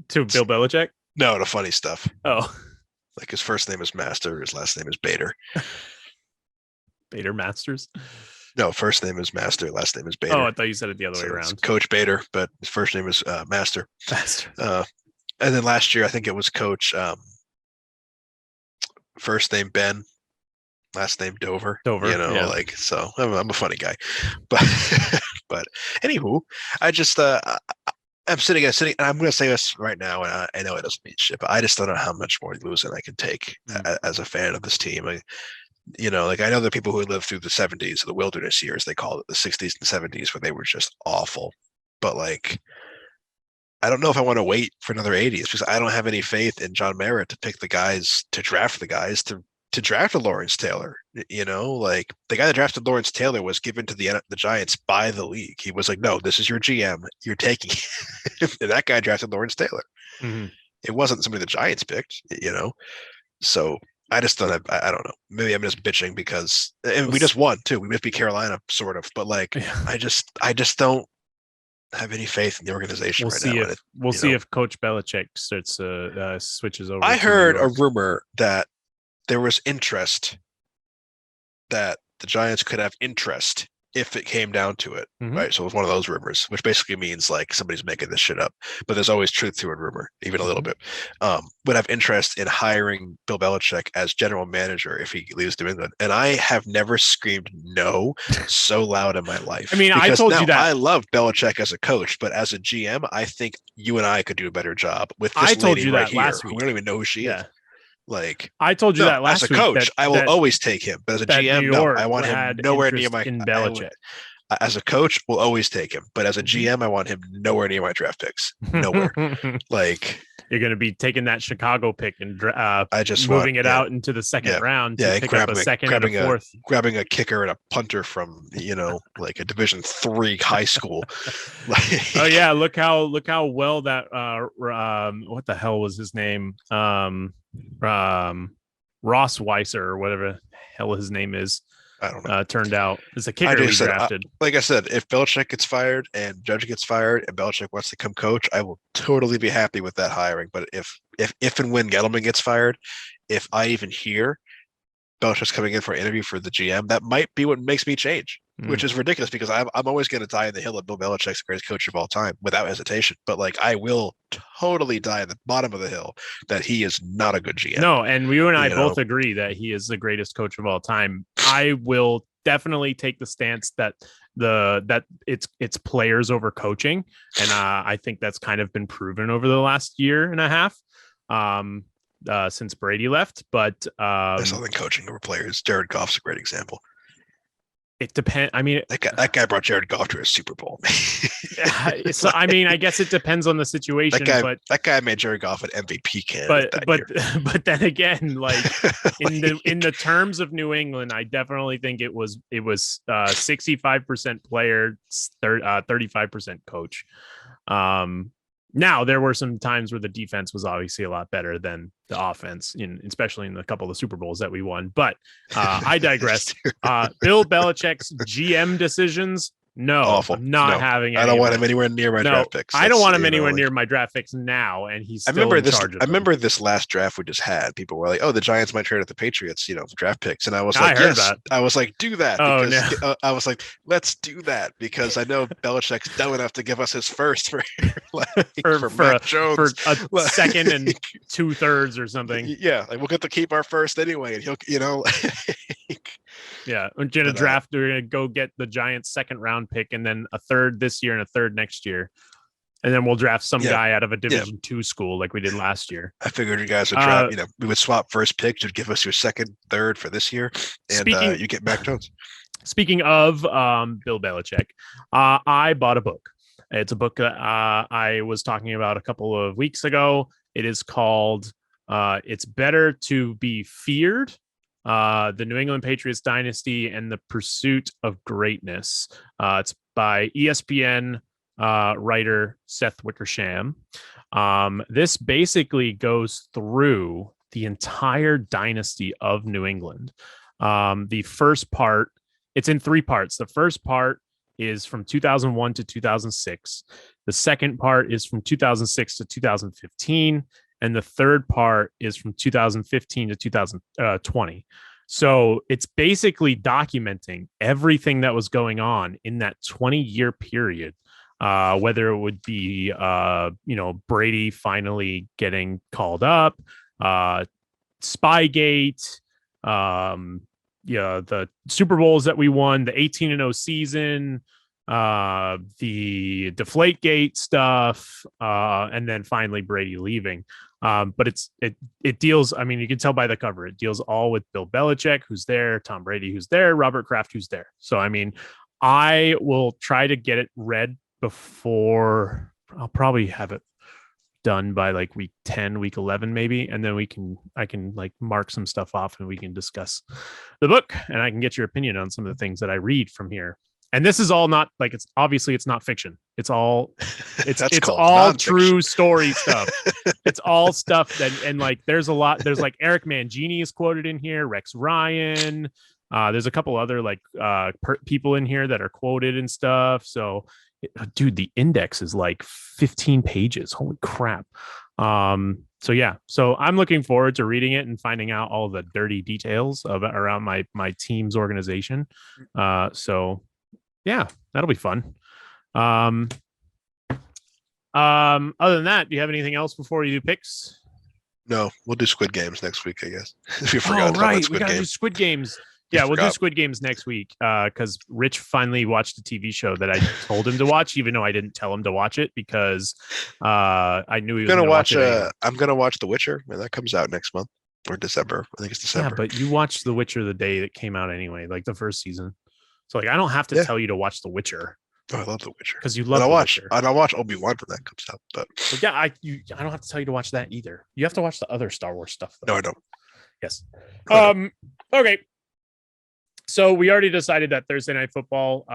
A: to Bill Belichick.
B: No, the funny stuff.
A: Oh,
B: like his first name is Master, his last name is Bader.
A: Bader Masters.
B: No, first name is Master, last name is Bader.
A: Oh, I thought you said it the other way around.
B: Coach Bader, but his first name is Master. And then last year, I think it was Coach. First name Ben, last name Dover. So I'm a funny guy, but anywho, I just I'm sitting, and I'm going to say this right now, and I know it doesn't mean shit, but I just don't know how much more losing I can take as a fan of this team. I know the people who lived through the 70s, the wilderness years, they call it, the 60s and 70s, where they were just awful. But I don't know if I want to wait for another 80s because I don't have any faith in John Mara to pick the guys, to draft the guys, to draft a Lawrence Taylor. The guy that drafted Lawrence Taylor was given to the Giants by the league. He was like, no, this is your GM. You're taking it. And that guy drafted Lawrence Taylor. Mm-hmm. It wasn't somebody the Giants picked, So I just don't have, I don't know. Maybe I'm just bitching because we just won too. We must beat Carolina, sort of, but I just don't have any faith in the organization now.
A: We'll see if Coach Belichick starts switches over.
B: I heard a rumor that there was interest, that the Giants could have interest if it came down to it,
A: Mhm.
B: right? So it was one of those rumors, which basically means like somebody's making this shit up. But there's always truth to a rumor, even a little bit. Would have interest in hiring Bill Belichick as general manager if he leaves New England. And I have never screamed no so loud in my life.
A: I mean,
B: because
A: I told you that.
B: I love Belichick as a coach, but as a GM, I think you and I could do a better job with this
A: I told
B: lady
A: you
B: right
A: that
B: here,
A: last
B: who
A: week.
B: we don't even know who she
A: Yeah.
B: is. Like,
A: I told you
B: no,
A: that
B: as
A: last
B: a
A: week
B: coach, I will always take him. But as a
A: that New
B: GM, no,
A: York
B: I want him
A: had
B: nowhere near
A: interest
B: my.
A: in Belichick.
B: As a coach, we'll always take him. But as a GM, I want him nowhere near my draft picks. Nowhere. Like,
A: you're going to be taking that Chicago pick and
B: I just
A: moving
B: want,
A: it out into the second round to pick up a second and a fourth.
B: Grabbing a kicker and a punter from, like a Division III high school. Like,
A: oh yeah, look how well that what the hell was his name? Ross Weiser or whatever the hell his name is.
B: I don't know.
A: Turned out as a kicker we drafted.
B: Like I said, if Belichick gets fired and Judge gets fired and Belichick wants to come coach, I will totally be happy with that hiring. But if and when Gettleman gets fired, if I even hear Belichick's coming in for an interview for the GM, that might be what makes me change, which is ridiculous because I'm always going to die in the hill of Bill Belichick's the greatest coach of all time without hesitation. But like, I will totally die at the bottom of the hill that he is not a good GM.
A: No, and you and I both agree that he is the greatest coach of all time. I will definitely take the stance that it's players over coaching, and I think that's kind of been proven over the last year and a half. Since Brady left, but
B: there's something coaching over players. Jared Goff's a great example.
A: It depends. I mean,
B: that guy brought Jared Goff to a Super Bowl.
A: So I mean, I guess it depends on the situation.
B: That guy made Jared Goff an MVP candidate.
A: But then again, like in the terms of New England, I definitely think it was 65% player, 35% coach. Now there were some times where the defense was obviously a lot better than the offense, especially in a couple of the Super Bowls that we won. But I digress. Bill Belichick's GM decisions. No, awful. I'm not having.
B: I don't want him anywhere near my draft picks.
A: I don't want him anywhere near my draft picks now, and he's still in charge of them.
B: I remember this last draft we just had. People were like, "Oh, the Giants might trade at the Patriots, draft picks," and I was like, "Yes." I was like, "Do that." Because, I was like, "Let's do that," because I know Belichick's dumb enough to give us his first for Mac Jones
A: for a second and 2/3 or something.
B: Yeah, like we'll get to keep our first anyway, and he'll.
A: Yeah, we're gonna draft. We're gonna go get the Giants' second round pick, and then a third this year and a third next year, and then we'll draft some guy out of a Division II school like we did last year.
B: I figured you guys would draft. We would swap first pick. You'd give us your second, third for this year, and you get Mac Jones.
A: Speaking of Bill Belichick, I bought a book. It's a book that I was talking about a couple of weeks ago. It is called "It's Better to Be Feared." The New England Patriots Dynasty and the Pursuit of Greatness. It's by ESPN writer Seth Wickersham. This basically goes through the entire dynasty of New England. The first part, it's in 3 parts. The first part is from 2001 to 2006. The second part is from 2006 to 2015. And the third part is from 2015 to 2020. So it's basically documenting everything that was going on in that 20-year period, whether it would be, Brady finally getting called up, Spygate, the Super Bowls that we won, the 18-0 season, the Deflategate stuff, and then finally Brady leaving. But it deals, I mean, you can tell by the cover, it deals all with Bill Belichick, who's there, Tom Brady, who's there, Robert Kraft, who's there. So, I mean, I will try to get it read before, I'll probably have it done by like week 10, week 11, maybe. And then I can like mark some stuff off and we can discuss the book and I can get your opinion on some of the things that I read from here. And this is all not like, it's not fiction. It's all true story stuff. It's all stuff and like, there's like Eric Mangini is quoted in here, Rex Ryan. There's a couple other like people in here that are quoted and stuff. So dude, the index is like 15 pages. Holy crap. So yeah, so I'm looking forward to reading it and finding out all the dirty details around my team's organization. So Yeah, that'll be fun. Other than that, do you have anything else before you do picks?
B: No, we'll do Squid Games next week, I guess. If you
A: Oh,
B: forgot to talk about
A: right. We
B: Squid
A: got to
B: Game.
A: do Squid Games.
B: You
A: Yeah, we'll do
B: forgot.
A: Squid Games next week because Rich finally watched a TV show that I told him to watch, even though I didn't tell him to watch it because I knew he was going to watch it anyway.
B: I'm gonna watch The Witcher, and that comes out next month or December. I think it's December.
A: Yeah, but you watched The Witcher the day that came out anyway, like the first season. So like, I don't have to tell you to watch The Witcher.
B: Oh, I love The Witcher
A: because you love The Witcher.
B: And I'll watch Obi-Wan when that comes out. But
A: yeah, I don't have to tell you to watch that either. You have to watch the other Star Wars stuff, though.
B: No, I don't.
A: Yes. Okay. So we already decided that Thursday Night Football.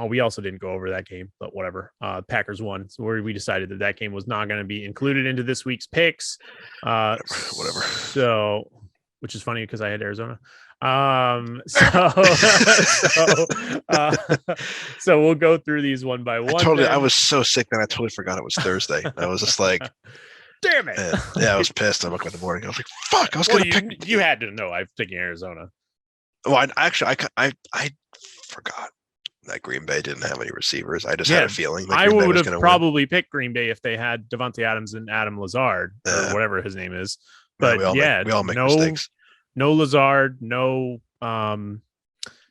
A: We also didn't go over that game, but whatever. Packers won, so we decided that game was not going to be included into this week's picks.
B: Whatever.
A: So, which is funny because I had Arizona. So we'll go through these one by one.
B: I was so sick that I totally forgot it was Thursday. I was just like,
A: damn it.
B: Yeah, I was pissed. I woke up in the morning. I was like, fuck, I was going to pick.
A: You had to know I was picking Arizona.
B: Well, I forgot that Green Bay didn't have any receivers. I just had a feeling.
A: I would have probably picked Green Bay if they had Devontae Adams and Adam Lazard or whatever his name is. But we all make mistakes. No Lazard, no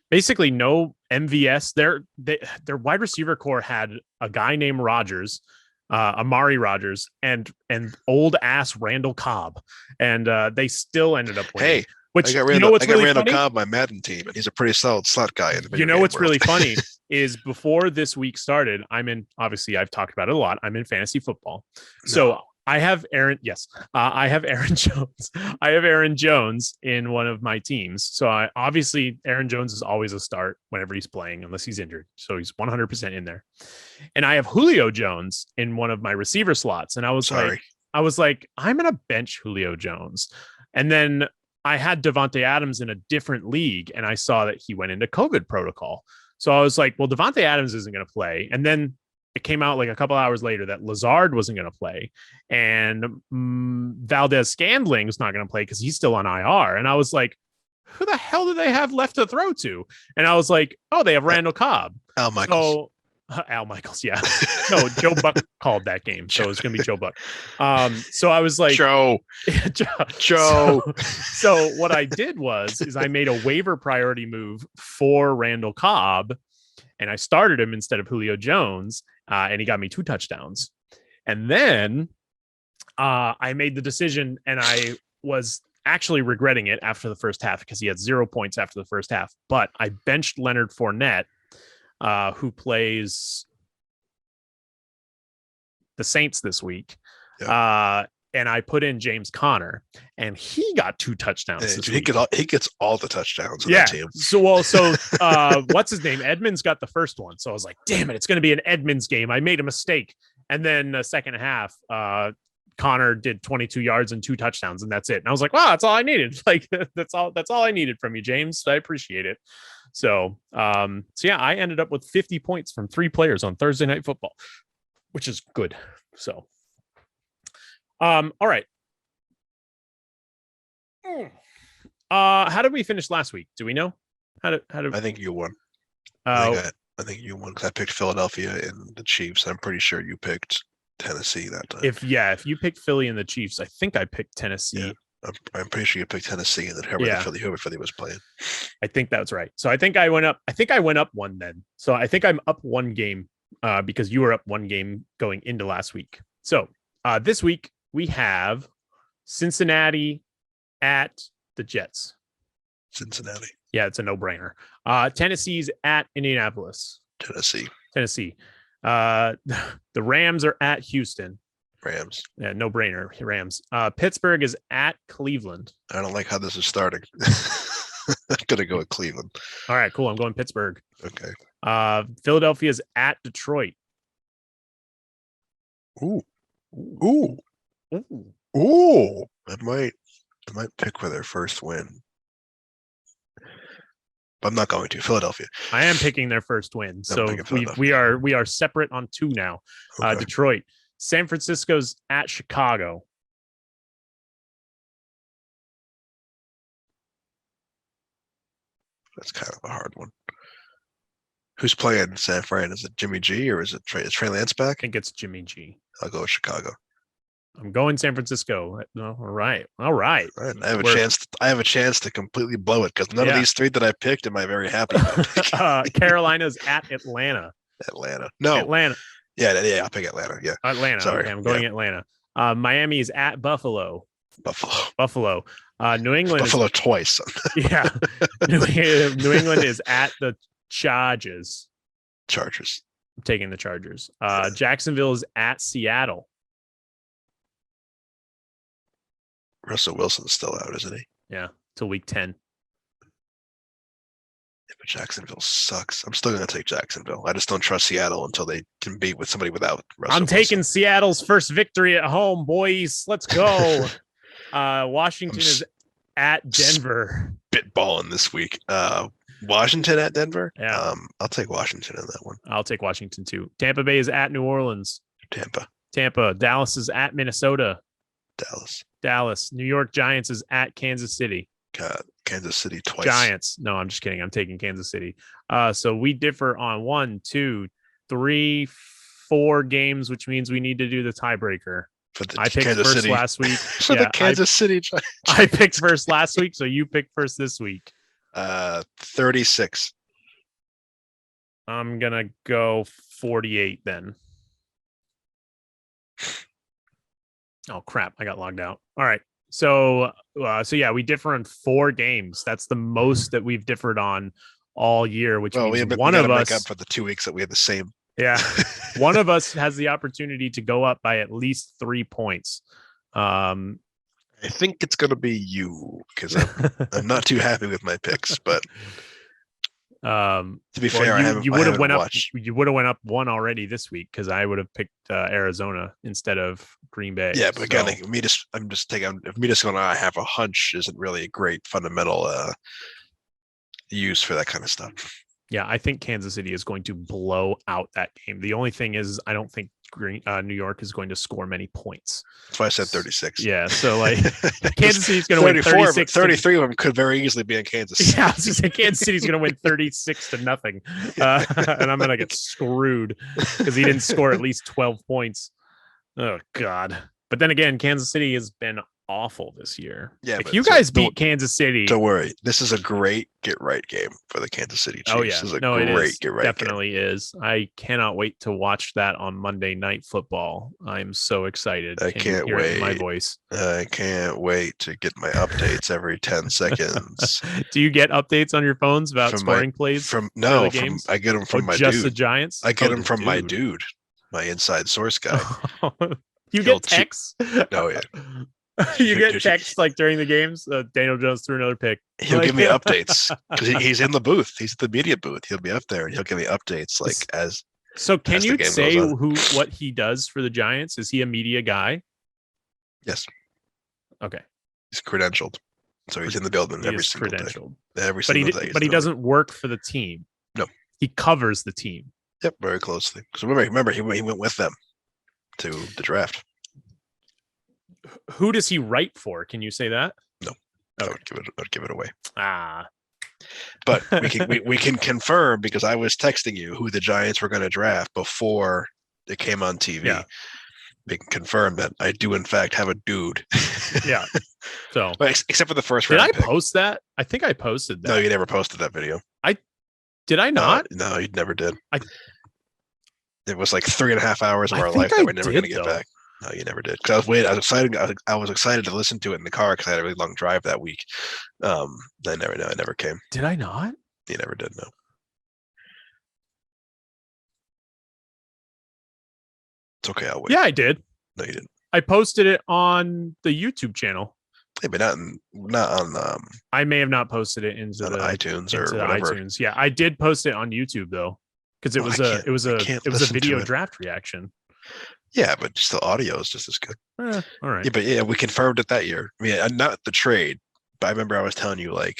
A: basically no MVS. Their wide receiver core had a guy named Rodgers, Amari Rodgers, and old ass Randall Cobb, and they still ended up winning.
B: Hey,
A: which
B: I got Randall Cobb, my Madden team, and he's a pretty solid slot guy.
A: What's really funny is before this week started, obviously I've talked about it a lot. I'm in fantasy football, so I have Aaron. Yes, I have Aaron Jones. I have Aaron Jones in one of my teams. So obviously Aaron Jones is always a start whenever he's playing, unless he's injured. So he's 100% in there. And I have Julio Jones in one of my receiver slots. And I was like, I'm gonna bench Julio Jones. And then I had Devontae Adams in a different league, and I saw that he went into COVID protocol. So I was like, well, Devontae Adams isn't going to play. And then it came out like a couple hours later that Lazard wasn't going to play, and Valdez-Scantling was not going to play because he's still on IR. And I was like, who the hell do they have left to throw to? And I was like, oh, they have Randall Cobb.
B: Al Michaels.
A: Al Michaels, yeah. No, Joe Buck called that game, so it's going to be Joe Buck. So I was like,
B: Joe.
A: So what I did is I made a waiver priority move for Randall Cobb, and I started him instead of Julio Jones, and he got me 2 touchdowns. And then I made the decision, and I was actually regretting it after the first half because he had 0 points after the first half. But I benched Leonard Fournette, who plays the Saints this week. Yeah. And I put in James Conner, and he got 2 touchdowns. This week.
B: He gets all the touchdowns on that team.
A: So what's his name? Edmonds got the first one. So I was like, damn it, it's going to be an Edmonds game. I made a mistake. And then the second half, Connor did 22 yards and 2 touchdowns, and that's it. And I was like, wow, that's all I needed. Like, that's all I needed from you, James. I appreciate it. So yeah, I ended up with 50 points from 3 players on Thursday Night Football, which is good. So, all right. How did we finish last week? Do we know? How did
B: I think you won. I think you won because I picked Philadelphia and the Chiefs. I'm pretty sure you picked Tennessee that time.
A: If you picked Philly and the Chiefs, I think I picked Tennessee.
B: Yeah, I'm pretty sure you picked Tennessee and then whoever Philly was playing.
A: I think that's right. So I think I went up. I think I went up 1 then. So I think I'm up 1 game because you were up 1 game going into last week. So this week we have Cincinnati at the Jets.
B: Cincinnati.
A: Yeah, it's a no-brainer. Tennessee's at Indianapolis.
B: Tennessee.
A: The Rams are at Houston.
B: Rams.
A: Yeah, no-brainer. Rams. Pittsburgh is at Cleveland.
B: I don't like how this is starting. I'm gonna go with Cleveland.
A: All right, cool. I'm going Pittsburgh.
B: Okay.
A: Philadelphia is at Detroit.
B: Ooh. I might pick for their first win. But I'm not going to. Philadelphia.
A: I am picking their first win. So we are separate on 2 now. Okay. Detroit. San Francisco's at Chicago.
B: That's kind of a hard one. Who's playing San Fran? Is it Jimmy G or is Trey Lance back?
A: I think it's Jimmy G.
B: I'll go with Chicago.
A: I'm going San Francisco. No, all right. I
B: have a chance to completely blow it because none of these three that I picked am I very happy about.
A: Carolina's at Atlanta.
B: No.
A: Atlanta.
B: Yeah, I'll pick Atlanta. Yeah.
A: Atlanta. Sorry. Okay, I'm going Atlanta. Miami is at Buffalo. Buffalo. New England.
B: Buffalo twice.
A: Yeah. New England is at the Chargers. I'm taking the Chargers. Jacksonville is at Seattle.
B: Russell Wilson's still out, isn't he?
A: Yeah, till week 10.
B: Yeah, but Jacksonville sucks. I'm still going to take Jacksonville. I just don't trust Seattle until they can beat with somebody without Russell Wilson.
A: Taking Seattle's first victory at home, boys. Let's go. Washington is at Denver.
B: Spitballing this week. Washington at Denver?
A: Yeah.
B: I'll take Washington in that one.
A: I'll take Washington too. Tampa Bay is at New Orleans. Tampa. Dallas is at Minnesota. Dallas. New York Giants is at Kansas City.
B: God, Kansas City twice.
A: Giants. No, I'm just kidding. I'm taking Kansas City. So we differ on 1, 2, 3, 4 games, which means we need to do the tiebreaker. I picked
B: Kansas
A: first
B: City.
A: last week.
B: For the Kansas City Giants.
A: I picked first last week, so you picked first this week.
B: 36.
A: I'm gonna go 48 then. Oh crap! I got logged out. All right, so yeah, we differ on 4 games. That's the most that we've differed on all year. Which means one of us
B: make up for the 2 weeks that we had the same.
A: Yeah, one of us has the opportunity to go up by at least 3 points.
B: I think it's gonna be you because I'm not too happy with my picks, but. To be fair,
A: you would have went up. You would have went up 1 already this week because I would have picked Arizona instead of Green Bay.
B: Yeah, but again, I'm just taking. If me just going, I have a hunch, isn't really a great fundamental use for that kind of stuff.
A: Yeah, I think Kansas City is going to blow out that game. The only thing is, I don't think New York is going to score many points.
B: That's why I said 36.
A: Yeah, so like Kansas City's going to win 36.
B: 33 of them could very easily be in Kansas City.
A: Yeah, I was just saying Kansas City's going to win 36-0, and I'm going to get screwed because he didn't score at least 12 points. Oh God! But then again, Kansas City has been awful this year.
B: Yeah,
A: if you guys beat Kansas City,
B: don't worry. This is a great get right game for the Kansas City Chiefs.
A: Oh yeah,
B: this is a great get right.
A: Definitely is. I cannot wait to watch that on Monday Night Football. I'm so excited.
B: I can't wait.
A: My voice.
B: I can't wait to get my updates every 10 seconds.
A: Do you get updates on your phones about scoring plays?
B: I get them from my
A: just
B: dude.
A: The Giants.
B: I get them from my dude, my inside source guy.
A: You get texts?
B: No, yeah.
A: You get texts like during the games. Daniel Jones threw another pick.
B: He'll give me updates because he's in the booth. He's at the media booth. He'll be up there and he'll give me updates as.
A: So can you say what he does for the Giants? Is he a media guy?
B: Yes.
A: Okay.
B: He's credentialed, so he's in the building every single day. Every single day.
A: But he doesn't work for the team.
B: No.
A: He covers the team.
B: Yep, very closely. So remember, he went with them to the draft.
A: Who does he write for? Can you say that?
B: No, okay. I would give it away.
A: But
B: we can confirm because I was texting you who the Giants were going to draft before it came on TV.
A: Yeah.
B: We can confirm that I do in fact have a dude.
A: Yeah. So,
B: except for the first round.
A: Did I post that? I think I posted that.
B: No, you never posted that video.
A: Did I not?
B: No, you never did. It was like 3.5 hours of our life that we're never going to get back. No, you never did. Because I was excited. I was excited to listen to it in the car because I had a really long drive that week. I never came.
A: Did I not?
B: You never did. No. It's okay. I'll wait.
A: Yeah, I did.
B: No, you didn't.
A: I posted it on the YouTube channel.
B: Yeah, but not on.
A: I may have not posted it into the
B: iTunes or whatever.
A: iTunes. Yeah, I did post it on YouTube though, because it was a video draft reaction.
B: Yeah, but still audio is just as good.
A: All right.
B: Yeah, but yeah, we confirmed it that year. I mean, not the trade, but I remember I was telling you like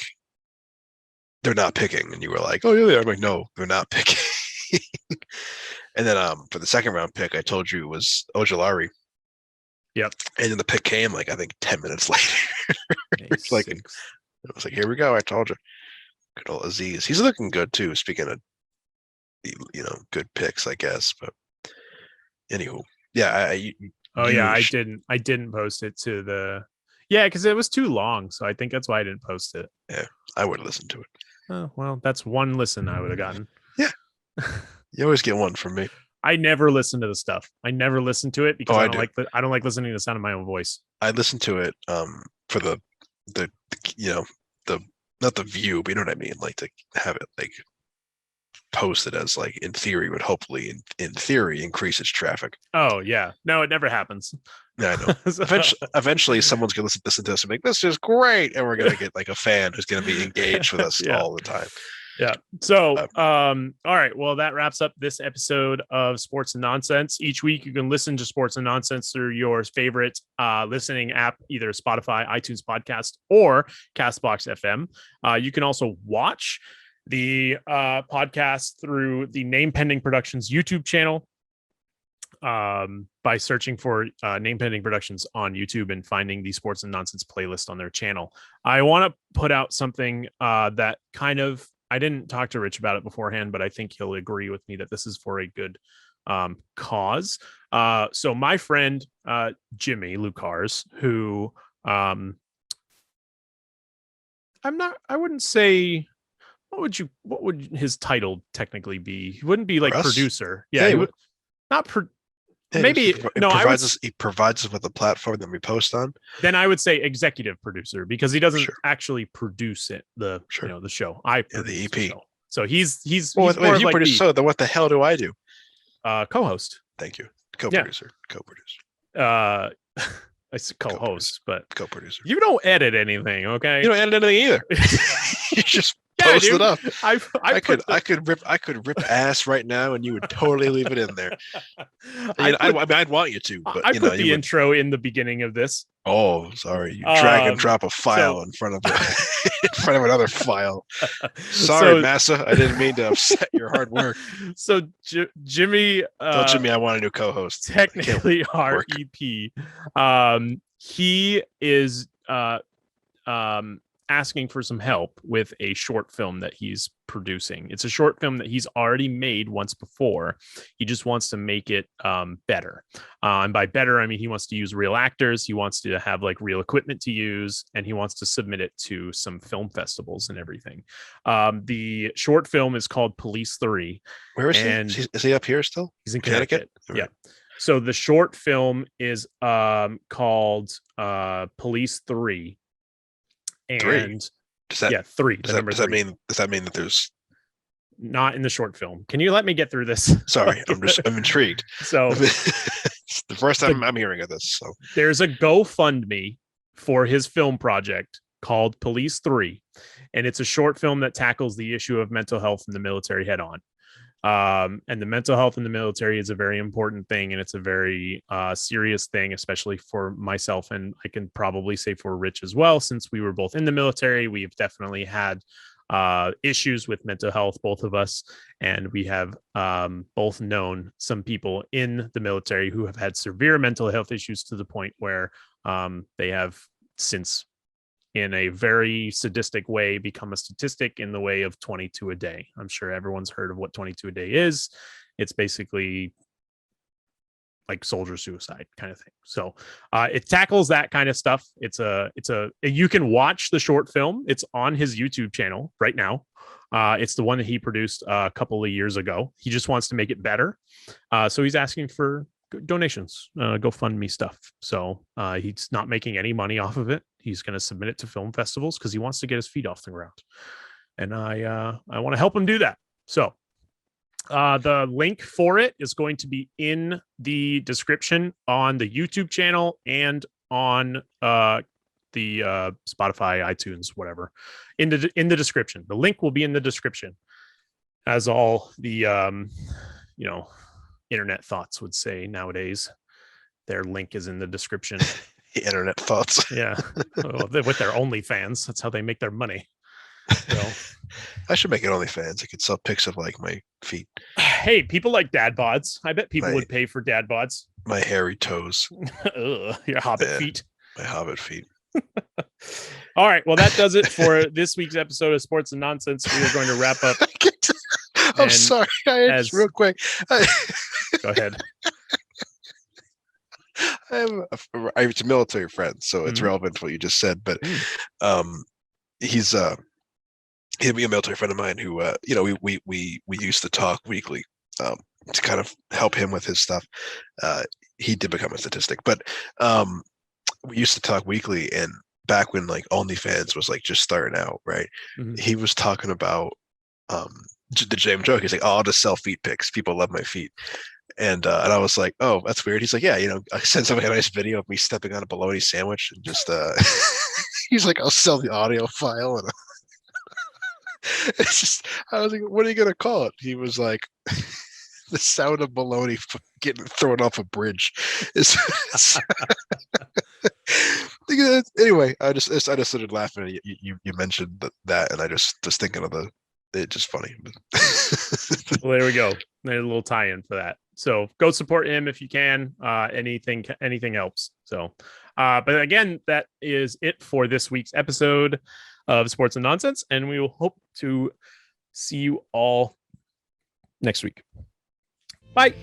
B: they're not picking, and you were like, "Oh yeah, they are." I'm like, "No, they're not picking." And then for the second round pick, I told you it was Ojulari.
A: Yep.
B: And then the pick came like I think 10 minutes later. It's like it was like, "Here we go." I told you. Good old Aziz. He's looking good too. Speaking of good picks, I guess. But anywho, yeah,
A: I didn't post it to the. Yeah, because it was too long, so I think that's why I didn't post it.
B: Yeah, I would listen to it.
A: Oh, well, that's one listen I would have gotten.
B: Yeah, you always get one from me.
A: I never listen to the stuff. I never listen to it because I don't like listening to the sound of my own voice.
B: I listen to it for the not the view, but you know what I mean, like to have it like posted as like in theory would hopefully in theory increase its traffic.
A: Oh yeah, no, it never happens.
B: Yeah, I know. So, eventually, some's gonna listen to us and make this is great, and we're gonna get like a fan who's gonna be engaged with us all the time.
A: Yeah. So, all right. Well, that wraps up this episode of Sports and Nonsense. Each week, you can listen to Sports and Nonsense through your favorite listening app, either Spotify, iTunes Podcast, or CastboxFM. You can also watch the podcast through the Name Pending Productions YouTube channel by searching for Name Pending Productions on YouTube and finding the Sports and Nonsense playlist on their channel. I want to put out something that kind of, I didn't talk to Rich about it beforehand, but I think he'll agree with me that this is for a good cause. So my friend Jimmy Lucars, who I wouldn't say, what would his title technically be? He wouldn't be like producer. Yeah, he would not maybe
B: he provides us with a platform that we post on.
A: Then I would say executive producer because he doesn't actually produce it. The show. I
B: the EP.
A: So he's
B: well, if you produce then what the hell do I do?
A: Co-host.
B: Thank you. Co-producer.
A: I said co-host, but
B: co-producer.
A: You don't edit anything, okay?
B: You don't edit anything either. You just post it up. I could rip ass right now, and you would totally leave it in there. I'd want you to, but
A: I put the intro in the beginning of this.
B: Oh, sorry. You drag and drop a file in front of another file. Sorry, Massa. I didn't mean to upset your hard work.
A: So Jimmy,
B: tell Jimmy I want a new co-host.
A: Technically, our EP. He is asking for some help with a short film that he's producing. It's a short film that he's already made once before. He just wants to make it better. And by better, I mean he wants to use real actors. He wants to have like real equipment to use, and he wants to submit it to some film festivals and everything. The short film is called Police 3.
B: Where is he? Is he up here still?
A: He's in Connecticut. Yeah. So the short film is called Police 3. And 3?
B: Does that
A: 3.
B: Does that mean that there's
A: not in the short film? Can you let me get through this?
B: Sorry, I'm intrigued.
A: So
B: it's the first time I'm hearing of this. So
A: there's a GoFundMe for his film project called Police 3, and it's a short film that tackles the issue of mental health in the military head on. And the mental health in the military is a very important thing, and it's a very serious thing, especially for myself, and I can probably say for Rich as well, since we were both in the military. We've definitely had issues with mental health, both of us, and we have both known some people in the military who have had severe mental health issues to the point where they have since, in a very sadistic way, become a statistic in the way of 22 a day. I'm sure everyone's heard of what 22 a day is. It's basically like soldier suicide kind of thing. So it tackles that kind of stuff. You can watch the short film. It's on his YouTube channel right now. It's the one that he produced a couple of years ago. He just wants to make it better. So he's asking for donations, GoFundMe stuff. So he's not making any money off of it. He's going to submit it to film festivals because he wants to get his feet off the ground, and I want to help him do that. So the link for it is going to be in the description on the YouTube channel and on the Spotify, iTunes, whatever, in the description. The link will be in the description, as all the internet thoughts would say nowadays. Their link is in the description.
B: The internet thoughts.
A: Yeah. With their OnlyFans. That's how they make their money. So,
B: I should make it OnlyFans. I could sell pics of like my feet.
A: Hey, people like dad bods. I bet people would pay for dad bods.
B: My hairy toes.
A: Your hobbit feet.
B: My hobbit feet.
A: All right. Well, that does it for this week's episode of Sports and Nonsense. We are going to wrap up.
B: I'm sorry. Real quick.
A: Go ahead.
B: It's a military friend, so it's relevant to what you just said. But he's he'd be a military friend of mine who we used to talk weekly to kind of help him with his stuff. He did become a statistic, but we used to talk weekly, and back when like OnlyFans was like just starting out, right? He was talking about the James joke. He's like, "Oh, I'll just sell feet pics. People love my feet." And I was like, "Oh, that's weird." He's like, "Yeah, I sent somebody a nice video of me stepping on a bologna sandwich and just." He's like, "I'll sell the audio file," and it's just. I was like, "What are you gonna call it?" He was like, "The sound of bologna getting thrown off a bridge." Anyway, I just started laughing. You mentioned that, and I just thinking of it's just funny.
A: Well, there we go. There's a little tie-in for that. So go support him if you can. Anything helps. So, but again, that is it for this week's episode of Sports and Nonsense, and we will hope to see you all next week. Bye.